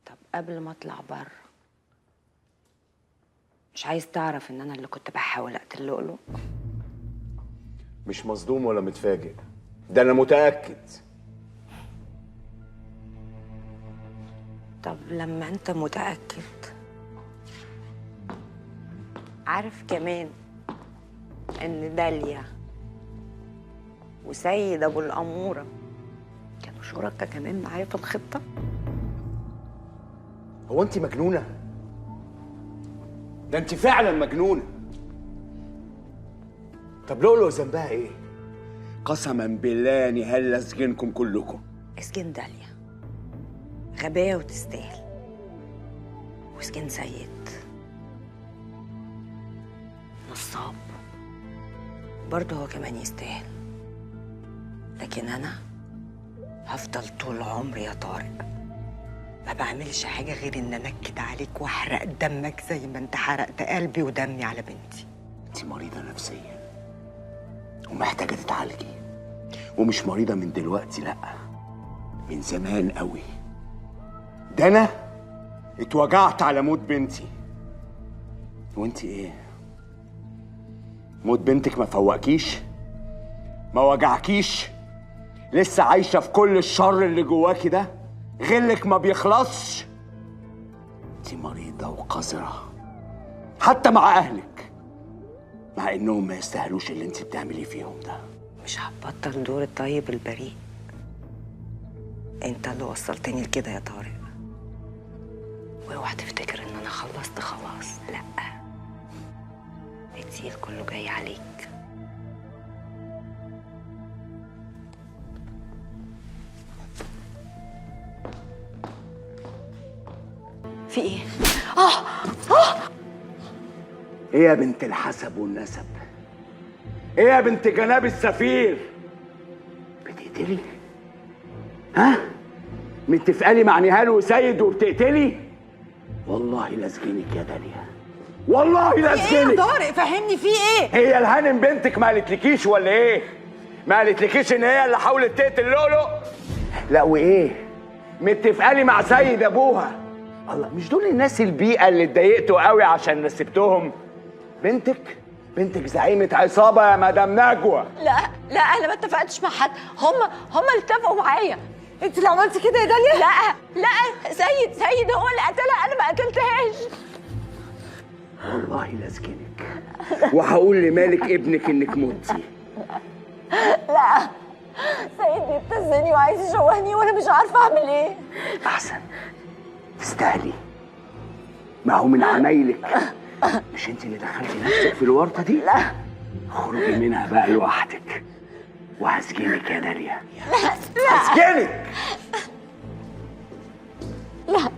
طب قبل ما اطلع بره، مش عايز تعرف ان انا اللي كنت بحاول اقتل لؤلؤ؟ مش مصدوم ولا متفاجئ، ده انا متاكد. طب لما انت متاكد، عارف كمان ان داليا وسيد ابو الاموره كانوا شركاء كمان معايا في الخطه؟ هو انت مجنونه؟ ده انت فعلا مجنونه. طب لؤلؤ ذنبها ايه؟ قسما بالله نهال اسجنكم كلكم. اسجن داليا غبية وتستاهل، واسجن سيد نصاب برضه هو كمان يستاهل. لكن انا هفضل طول عمري يا طارق ما بعملش حاجة غير ان انكد عليك واحرق دمك زي ما انت حرقت قلبي ودمي على بنتي. انت مريضة نفسيا ومحتاجة تتعالجي، ومش مريضة من دلوقتي، لأ من زمان قوي. ده أنا اتوجعت على موت بنتي، وانت ايه؟ موت بنتك ما فوقكيش؟ ما وجعكيش؟ لسه عايشة في كل الشر اللي جواكي ده؟ غلك ما بيخلصش؟ انت مريضة وقذرة حتى مع أهلك، مع إنهم ما يستاهلوش اللي انت بتعمليه فيهم ده. مش هبطل دور الطيب البريء. انت اللي وصلتني لكده يا طارق، واوعى تفتكر ان انا خلصت خلاص. لا، التقيل كله جاي عليك. في ايه؟ ايه يا بنت الحسب والنسب؟ ايه يا بنت جناب السفير؟ بتقتلي؟ ها؟ متفقالي مع نهال وسيد وبتقتلي؟ والله لازجنك يا داليا، والله لازجنك. ايه يا طارق؟ فهمني في ايه؟ هي الهانم بنتك ما قالتلكيش ولا ايه؟ ما قالتلكيش ان هي اللي حاولت تقتل لؤلؤ؟ لا وايه؟ متفقالي مع سيد ابوها؟ الله، مش دول الناس البيئة اللي اتضايقتوا قوي عشان نسبتهم؟ بنتك زعيمة عصابة يا مدام نجوى. لا انا ما اتفقتش مع حد، هم اللي اتفقوا معايا. انت اللي عملتي كده يا داليا؟ لا سيد هو اللي قتلها، انا ما قتلتهاش. والله لازجنك وهقول لمالك ابنك انك متي. لا سيد بيبتزني وعايز يشوهني وانا مش عارفه اعمل ايه. احسن، تستاهلي. ما هو من عمايلك، مش انت اللي دخلتي نفسك في الورطه دي؟ لا، اخرجي منها بقى لوحدك وهسجنك يا داليا. لا هسجنك. لا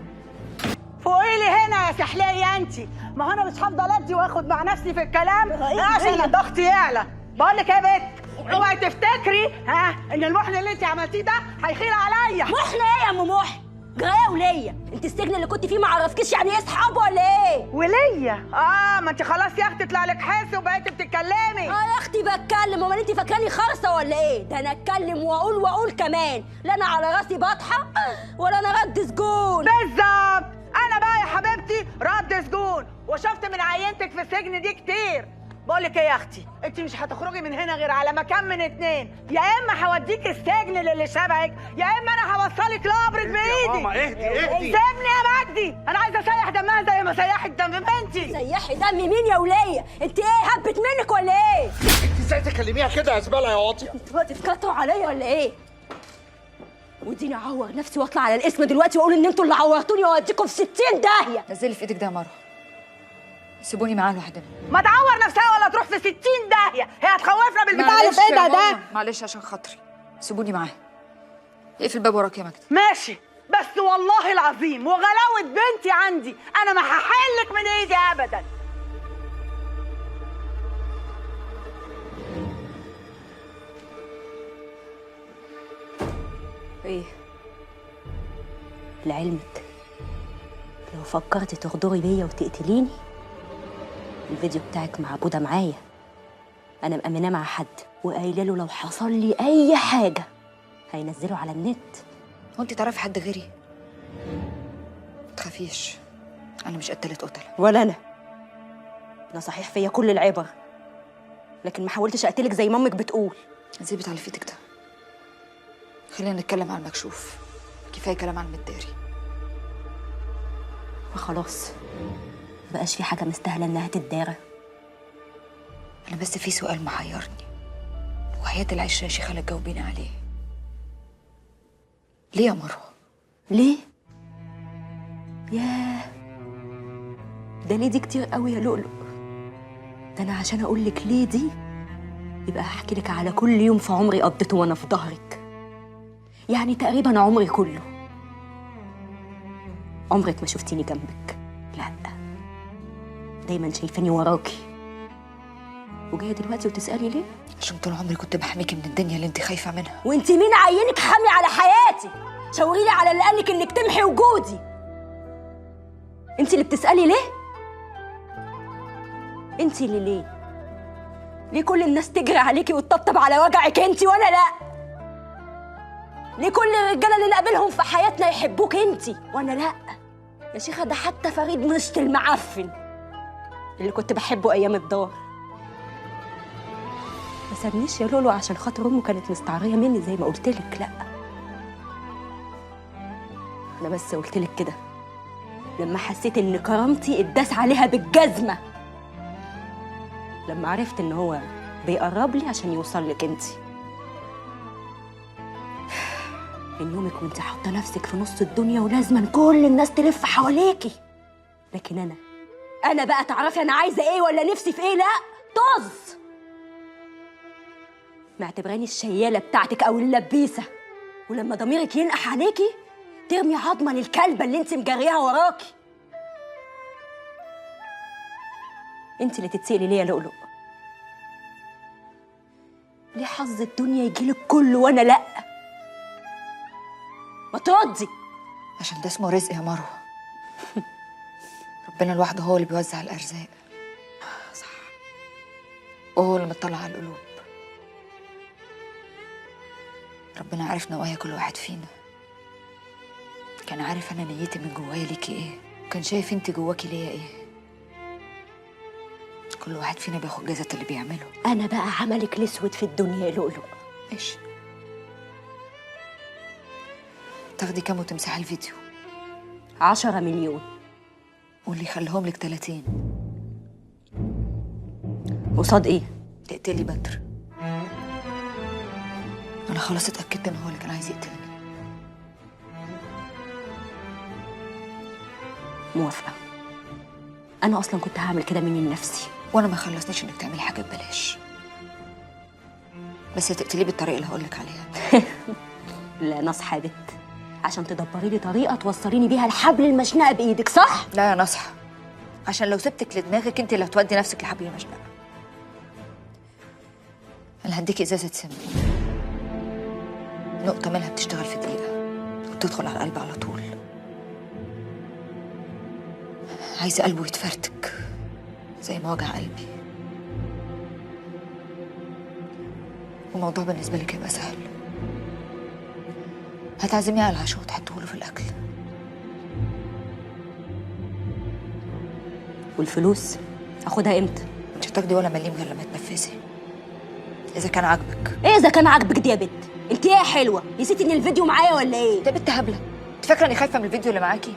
فوقي لي هنا يا سحلية انت. ما هو انا مش هفضل ادي واخد مع نفسي في الكلام عشان الضغط يعلى. بقول لك ايه يا بت، اوعي تفتكري ان المحن اللي انت عملتيه ده هيخيل عليا. محن ايه يا ام محن؟ جرايه وليا، انت السجن اللي كنت فيه ما عرفكيش يعني ايه اصحاب ولا ايه؟ وليا؟ ما انت خلاص يا اختي طلع لك حس وبقيتي بتتكلمي. يا اختي بتكلم، امال انت فاكراني خرصه ولا ايه؟ ده انا اتكلم واقول كمان، لا انا على راسي بطحه ولا انا رد سجون. بالظبط، انا بقى يا حبيبتي رد سجون، وشفت من عينتك في السجن دي كتير. بقول لك ايه يا اختي، انت مش هتخرجي من هنا غير على مكان من اتنين، يا اما هوديك السجن للي شبهك، يا اما انا هوصلك لقبرك بايدي. يا ماما اهدي. سيبني يا مجدي، انا عايزه اسيح دمها زي ما سيحت دم بنتي. سيحي دم مين يا وليه؟ انت ايه هبت منك ولا ايه؟ انت ازاي تكلميها كده يا زباله يا واطيه؟ انتوا بتتكتروا عليا ولا ايه؟ وديني اعور نفسي واطلع على الاسم دلوقتي واقول ان انتوا اللي عورتوني واوديكم في 60 داهيه. نزلي في ايدك ده يا مروه، سيبوني معاه لوحدنا. ما تعور نفسها ولا تروح في 60 داهيه، هي هتخوفنا بالبتاع اللي في ايدها ده. معلش عشان خاطري سيبوني معاه. اقفل الباب وراك يا مجدي. ماشي، بس والله العظيم وغلاوه بنتي عندي انا ما هحلك من ايدي ابدا. ايه لعلمك لو فكرتي تغدري بيا وتقتليني، الفيديو بتاعك مع بودا معايا، انا مأمناه مع حد وقايله له لو حصل لي اي حاجه هينزله على النت. هو انت تعرفي حد غيري؟ متخافيش، انا مش قتلت قتله. ولا انا صحيح فيا كل العبر، لكن ما حاولتش اقتلك زي ما امك بتقول. زي بتاع اللي في ايدك ده، خلينا نتكلم عن المكشوف، كفايه كلام عن المداري. خلاص مبقاش في حاجه مستاهله انها تتدارى. انا بس في سؤال محيرني وحياة العشره يا شيخه لا تجاوبيني عليه. ليه يا مروه؟ ليه؟ ياه، ده ليه دي كتير قوي يا لؤلؤ. ده انا عشان اقول لك ليه دي يبقى هحكي لك على كل يوم في عمري قضيته وانا في ظهرك، يعني تقريبا عمري كله. عمرك ما شفتيني جنبك، لا، دايما شايفاني وراكي. وجايه دلوقتي وتسالي ليه؟ عشان طول عمري كنت بحميكي من الدنيا اللي انت خايفه منها. وانت مين عينك حامي على حياتي؟ شاوريلي على اللي قالك انك تمحي وجودي. انت اللي بتسالي ليه؟ انت اللي ليه كل الناس تجري عليكي وتطبطب على وجعك انت وانا لا؟ ليه كل الرجاله اللي نقابلهم في حياتنا يحبوك انت وانا لا؟ يا شيخه ده حتى فريد مشط المعفن اللي كنت بحبه ايام الدار ما سابنيش يا لولو عشان خاطر امه كانت مستعريه مني زي ما قلت لك. لا، انا بس قلت لك كده لما حسيت ان كرامتي اتداس عليها بالجزمه، لما عرفت ان هو بيقرب لي عشان يوصل لك انت. من يومك وانت حاطه نفسك في نص الدنيا ولازما كل الناس تلف حواليكي، لكن انا بقى تعرفي انا عايزه ايه ولا نفسي في ايه؟ لا، طز. معتبراني الشياله بتاعتك او اللبيسه، ولما ضميرك ينقح عليكي ترمي عظمه للكلبه اللي انت مجريها وراكي. انت اللي تتسألي ليه يا لؤلؤ؟ ليه حظ الدنيا يجيلك كله وانا لا؟ ما تردي. عشان ده اسمه رزق يا مروه. ربنا لوحده هو اللي بيوزع الارزاق. صح. وهو اللي مطلع على القلوب. ربنا عارف نوايا كل واحد فينا. كان عارف انا نيتي من جوايا ليكي ايه، وكان شايف انت جواكي ليا ايه. كل واحد فينا بياخد جزة اللي بيعمله. انا بقى عملك الاسود في الدنيا يا لؤلؤ. ايش؟ تاخدي كام وتمسحي الفيديو؟ 10 مليون. واللي يخليهم لك 30. قصاد ايه؟ تقتلي بدر. انا خلاص اتاكدت ان هو اللي كان عايز يقتلني. موافقه. انا اصلا كنت هعمل كده مني لنفسي. وانا ما خلصنيش انك تعملي حاجه ببلاش. بس تقتليه بالطريقه اللي هقولك عليها. لا نصحى يا بت، عشان تدبري لي طريقه توصليني بيها الحبل المشنقه بايدك، صح؟ لا يا نصحى، عشان لو سبتك لدماغك انت اللي هتودي نفسك لحبل المشنقه. انا هديكي ازازه سم، نقطه منها بتشتغل في دقيقه وتدخل على القلب على طول. عايزه قلبه يتفرتك زي ما وجع قلبي. والموضوع بالنسبه لك هيبقى سهل. هتعزميه على العشاء وتحطوه له في الاكل. والفلوس اخدها امتى؟ مش هتاخدي ولا مليم غير لما تنفذي، اذا كان عاجبك. ايه اذا كان عاجبك دي يا بت؟ انت ايه يا حلوه؟ نسيتي ان الفيديو معايا ولا ايه؟ ده بنت هبله، انت فاكره اني خايفه من الفيديو اللي معاكي؟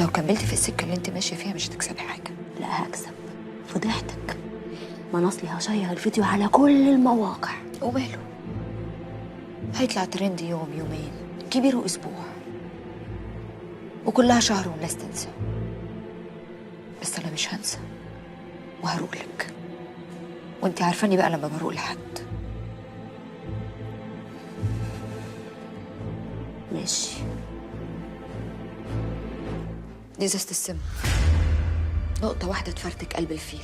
لو كملتي في السكه اللي انت ماشيه فيها مش هتكسبي حاجه. لا هكسب، فضحتك. ما انا اصلي هشير الفيديو على كل المواقع. وماله؟ هيطلع ترند يوم يومين، كبيره اسبوع، وكلها شهر والناس تنسى. بس انا مش هنسى وهروق لك، وانت عارفاني بقى لما بروق لحد. ماشي. دي ازازة السم، نقطة واحدة تفرتك قلب الفيل.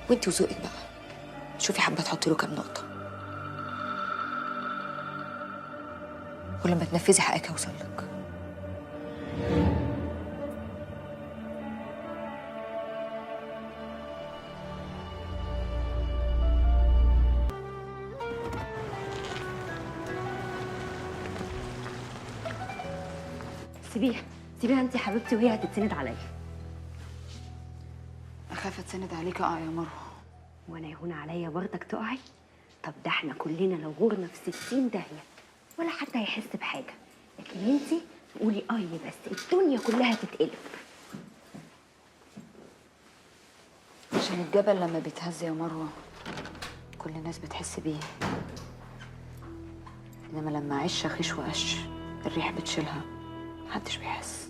وانت وذوقك بقى، شوفي حابة تحطي له كام نقطة، ولما تنفذي حقك هوصلك. سيبيها انت يا حبيبتي وهي هتتسند عليا. اخاف اتسند عليك اقع يا مروه. وانا يهون عليا برضك تقعي؟ طب ده احنا كلنا لو غورنا في 60 داهيه ولا حد هيحس بحاجه، لكن انت قولي بس الدنيا كلها تتقلب. عشان الجبل لما بيتهز يا مروه كل الناس بتحس بيه، انما لما عش خيش وقش الريح بتشيلها محدش بيحس.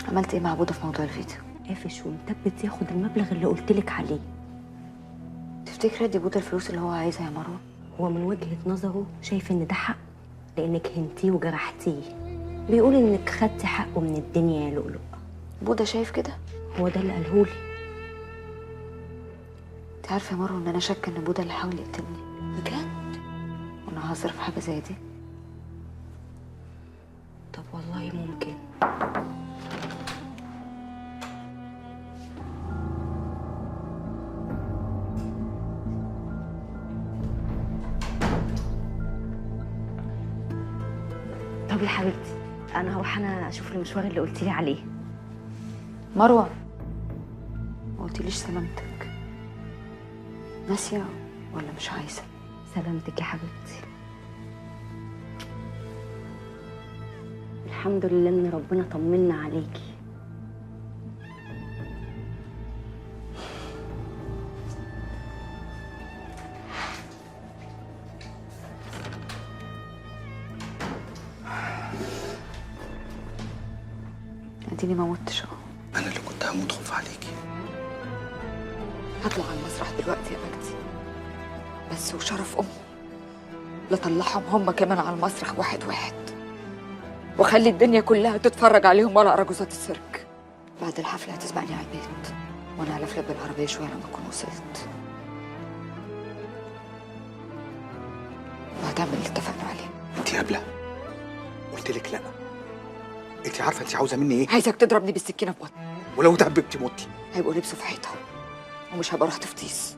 عملت ايه مع بوده في موضوع الفيديو؟ قافش ومثبت ياخد المبلغ اللي قلتلك عليه. تفتكري ادي بوده الفلوس اللي هو عايزها يا مروه؟ هو من وجهة نظره شايف ان ده حق لانك هنتيه وجرحتيه. بيقول انك خدتي حقه من الدنيا يا لؤلؤ. بوده شايف كده؟ هو ده اللي قالهولي. انت عارفه يا مروه ان انا شاكه ان بوده اللي حاول يقتلني. بجد؟ وانا هصرف حاجه زي دي؟ طب والله ممكن. طب يا حبيبتي انا هروح اشوف المشوار اللي قلتيلي عليه. مروه ما قلتليش سلامتك، ناسيه ولا مش عايزه؟ سلامتك يا حبيبتي. الحمد لله ان ربنا طمنا عليكي. اديني ما متش اهو. انا اللي كنت هموت خوف عليكي. هطلع على المسرح دلوقتي يا بنتي، بس وشرف امه لطلعهم هم كمان على المسرح واحد واحد، وخلي الدنيا كلها تتفرج عليهم ولا أرجوزات السيرك. بعد الحفله هتسبقني على البيت وانا هلف لك بالعربيه شويه لما اكون وصلت، وهتعمل اللي اتفقنا عليه. انت هبله، قلت لك لا. انت عارفه انت عاوزه مني ايه؟ عايزك تضربني بالسكينه في بطني، ولو دببتي موتي. هيبقوا لبسوا في حيطه ومش هبقى رحت فتيس،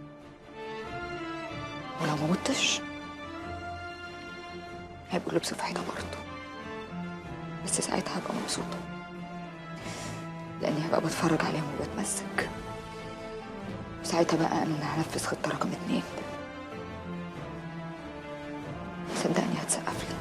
ولو ما متش هيبقوا لبسوا في حيطه برضه، بس ساعتها هبقى مبسوطه لاني هبقى بتفرج عليهم وبتمسك. ساعتها بقى انا اللي هنفذ خطه رقم 2. صدقني هتسقف لي.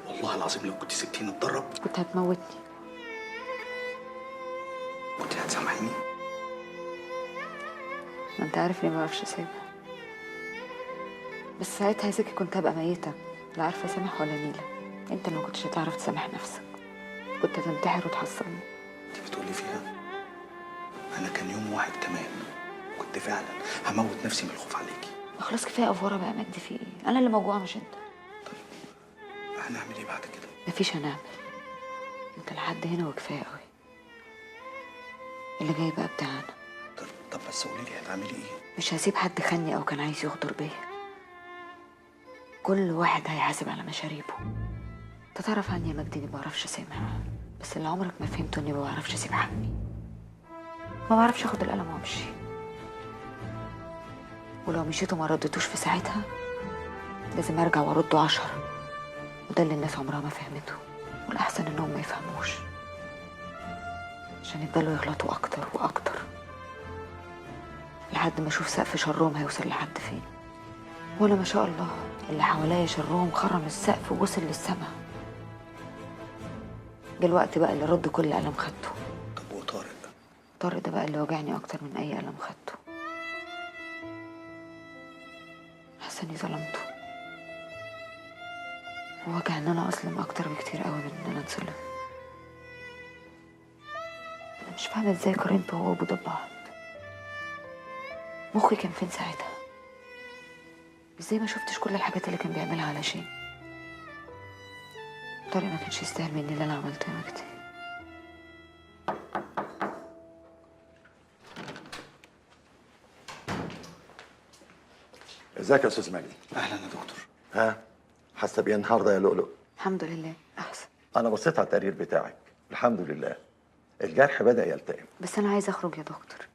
والله العظيم لو كنت سبتيني اتدرب كنت هتموتني. كنت هتسامحيني. ما انت عارف ليه ما اعرفش اسيبها، بس ساعتها يا زكي كنت هبقى ميته، لا عارفه اسامح ولا نيله. انت اللي ما كنتش هتعرف تسامح نفسك، كنت هتنتحر وتحصلني. انت بتقولي فيها؟ انا كان يوم واحد كمان كنت فعلا هموت نفسي من الخوف عليكي. ما خلاص كفايه افوره بقى مجدي، في ايه؟ انا اللي موجوعه مش انت. هنعمل ايه بعد كده؟ مفيش هنعمل، انت لحد هنا وكفايه قوي. اللي جاي بقى بتاعنا. طب بس قولي لي هتعملي ايه؟ مش هسيب حد خني او كان عايز يغدر بيا. كل واحد هيحاسب على مشاريبه. انت تعرف عني يا مجدي اني ما بعرفش اسامح، بس اللي عمرك ما فهمته اني ما بعرفش اسيب حقي. ما بعرفش اخد القلم وامشي، ولو مشيت وما ردتوش في ساعتها لازم ارجع وارده 10. وده اللي الناس عمرها ما فهمته، والاحسن انهم ما يفهموش عشان يفضلوا يغلطوا اكتر واكتر لحد ما اشوف سقف شرهم هيوصل لحد فين. وانا ما شاء الله اللي حواليا شرهم خرم السقف ووصل للسما. دلوقتي بقى اللي رد كل قلم خدته. طب وطارق؟ طارق ده بقى اللي وجعني اكتر من اي قلم خدته. حاسه اني ظلمته، ووجع ان انا اظلم اكتر بكتير قوي من ان انا اتظلم. انا مش فاهمه ازاي قارنته هو وابوه ببعض. مخي كان فين ساعتها؟ ازاي ما شفتش كل الحاجات اللي كان بيعملها علشان طارق؟ ما كانش يستاهل مني اللي انا عملته يا مجدي. ازيك يا استاذ مجدي؟ اهلا يا دكتور. ها حاسه بايه النهارده يا لؤلؤ؟ الحمد لله احسن. انا بصيت على التقرير بتاعك، الحمد لله الجرح بدا يلتئم. بس انا عايزه اخرج يا دكتور،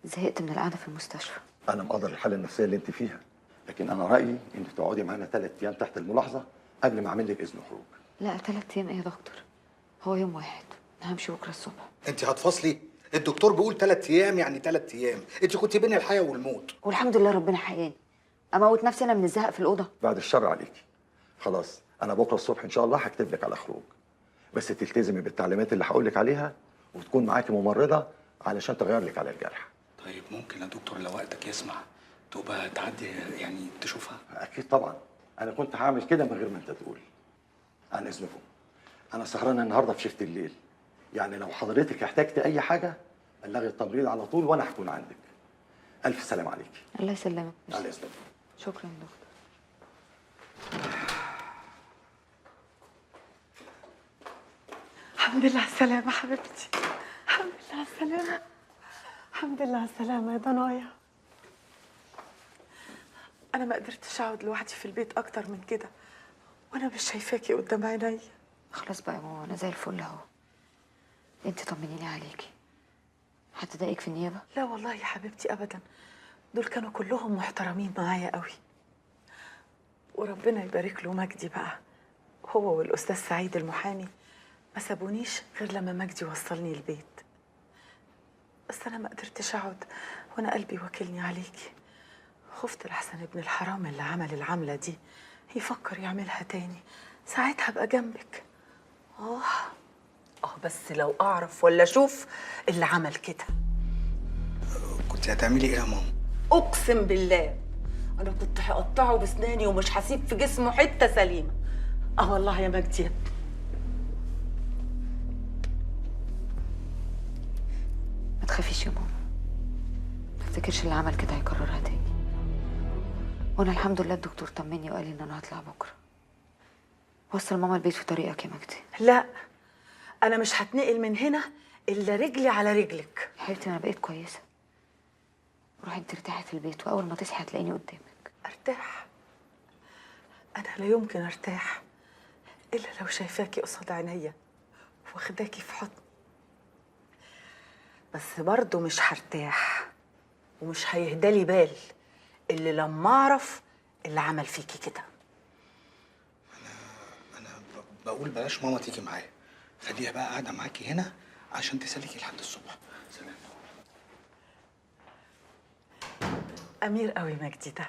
زهقت من القعده في المستشفى. انا مقدر الحاله النفسيه اللي انت فيها، لكن انا رايي انك تقعدي معانا 3 ايام تحت الملاحظه قبل ما اعمل لك اذن خروج. لا 3 ايام ايه يا دكتور؟ هو يوم واحد، انا همشي بكره الصبح. انت هتفصلي؟ الدكتور بيقول 3 ايام يعني 3 ايام، انت كنت بين الحياه والموت. والحمد لله ربنا حياني. اموت نفسي انا من الزهق في الاوضه؟ بعد الشر عليكي. خلاص انا بكره الصبح ان شاء الله هكتب لك على خروج، بس تلتزمي بالتعليمات اللي هقول لك عليها، وتكون معاكي ممرضه علشان تغير لك على الجرح. طيب ممكن يا دكتور لو وقتك يسمح تبقى تعدي يعني تشوفها؟ اكيد طبعا، انا كنت هعمل كده من غير ما انت تقول. عن اذنكم، انا سهران النهارده في شيفت الليل، يعني لو حضرتك احتجت اي حاجه بلغي التمريض على طول وانا هكون عندك. الف سلام عليكي. الله يسلمك. على اذنك. شكرا دكتور. الحمد لله على السلامة حبيبتي. الحمد لله على السلامة. الحمد لله على السلامة يا ضنايا. أنا ما قدرتش أقعد لوحدي في البيت أكتر من كده وأنا مش شايفاكي قدام عينيا. خلاص بقى يا ماما، انا زي الفل اهو. انت طمنيني عليكي. هتضايقك في النيابه؟ لا والله يا حبيبتي أبدا، دول كانوا كلهم محترمين معايا قوي. وربنا يبارك له مجدي بقى، هو والأستاذ سعيد المحامي ما سابونيش غير لما مجدي وصلني البيت. بس أنا ما قدرتش أقعد وأنا قلبي واكلني عليكي. خفت لحسن ابن الحرام اللي عمل العملة دي يفكر يعملها تاني، ساعتها أبقى جنبك. بس لو أعرف ولا أشوف اللي عمل كده. كنت هتعملي ايه يا ماما؟ أقسم بالله أنا كنت هقطعه بسناني ومش هسيب في جسمه حتة سليمة. والله يا مجدي. ما تخافيش يا ماما، ما افتكرش اللي عمل كده هيكررها تاني. وانا الحمد لله الدكتور طمني وقال لي ان انا هطلع بكره. وصل ماما البيت في طريقك يا مجدي. لا أنا مش هتنقل من هنا إلا رجلي على رجلك. يا حبيبتي انا بقيت كويسه. روحي انت ارتاحي في البيت واول ما تصحي هتلاقيني قدامك. ارتاح؟ أنا لا يمكن ارتاح إلا لو شايفاكي قصاد عينيا واخداكي في حضني. بس برضه مش هرتاح ومش هيهدالي بال اللي لما أعرف اللي عمل فيكي كده. بقول بلاش ماما تيجي معايا، خليها بقى قاعده معاكي هنا عشان تسليكي لحد الصبح. سلام. أمير قوي مجدي ده.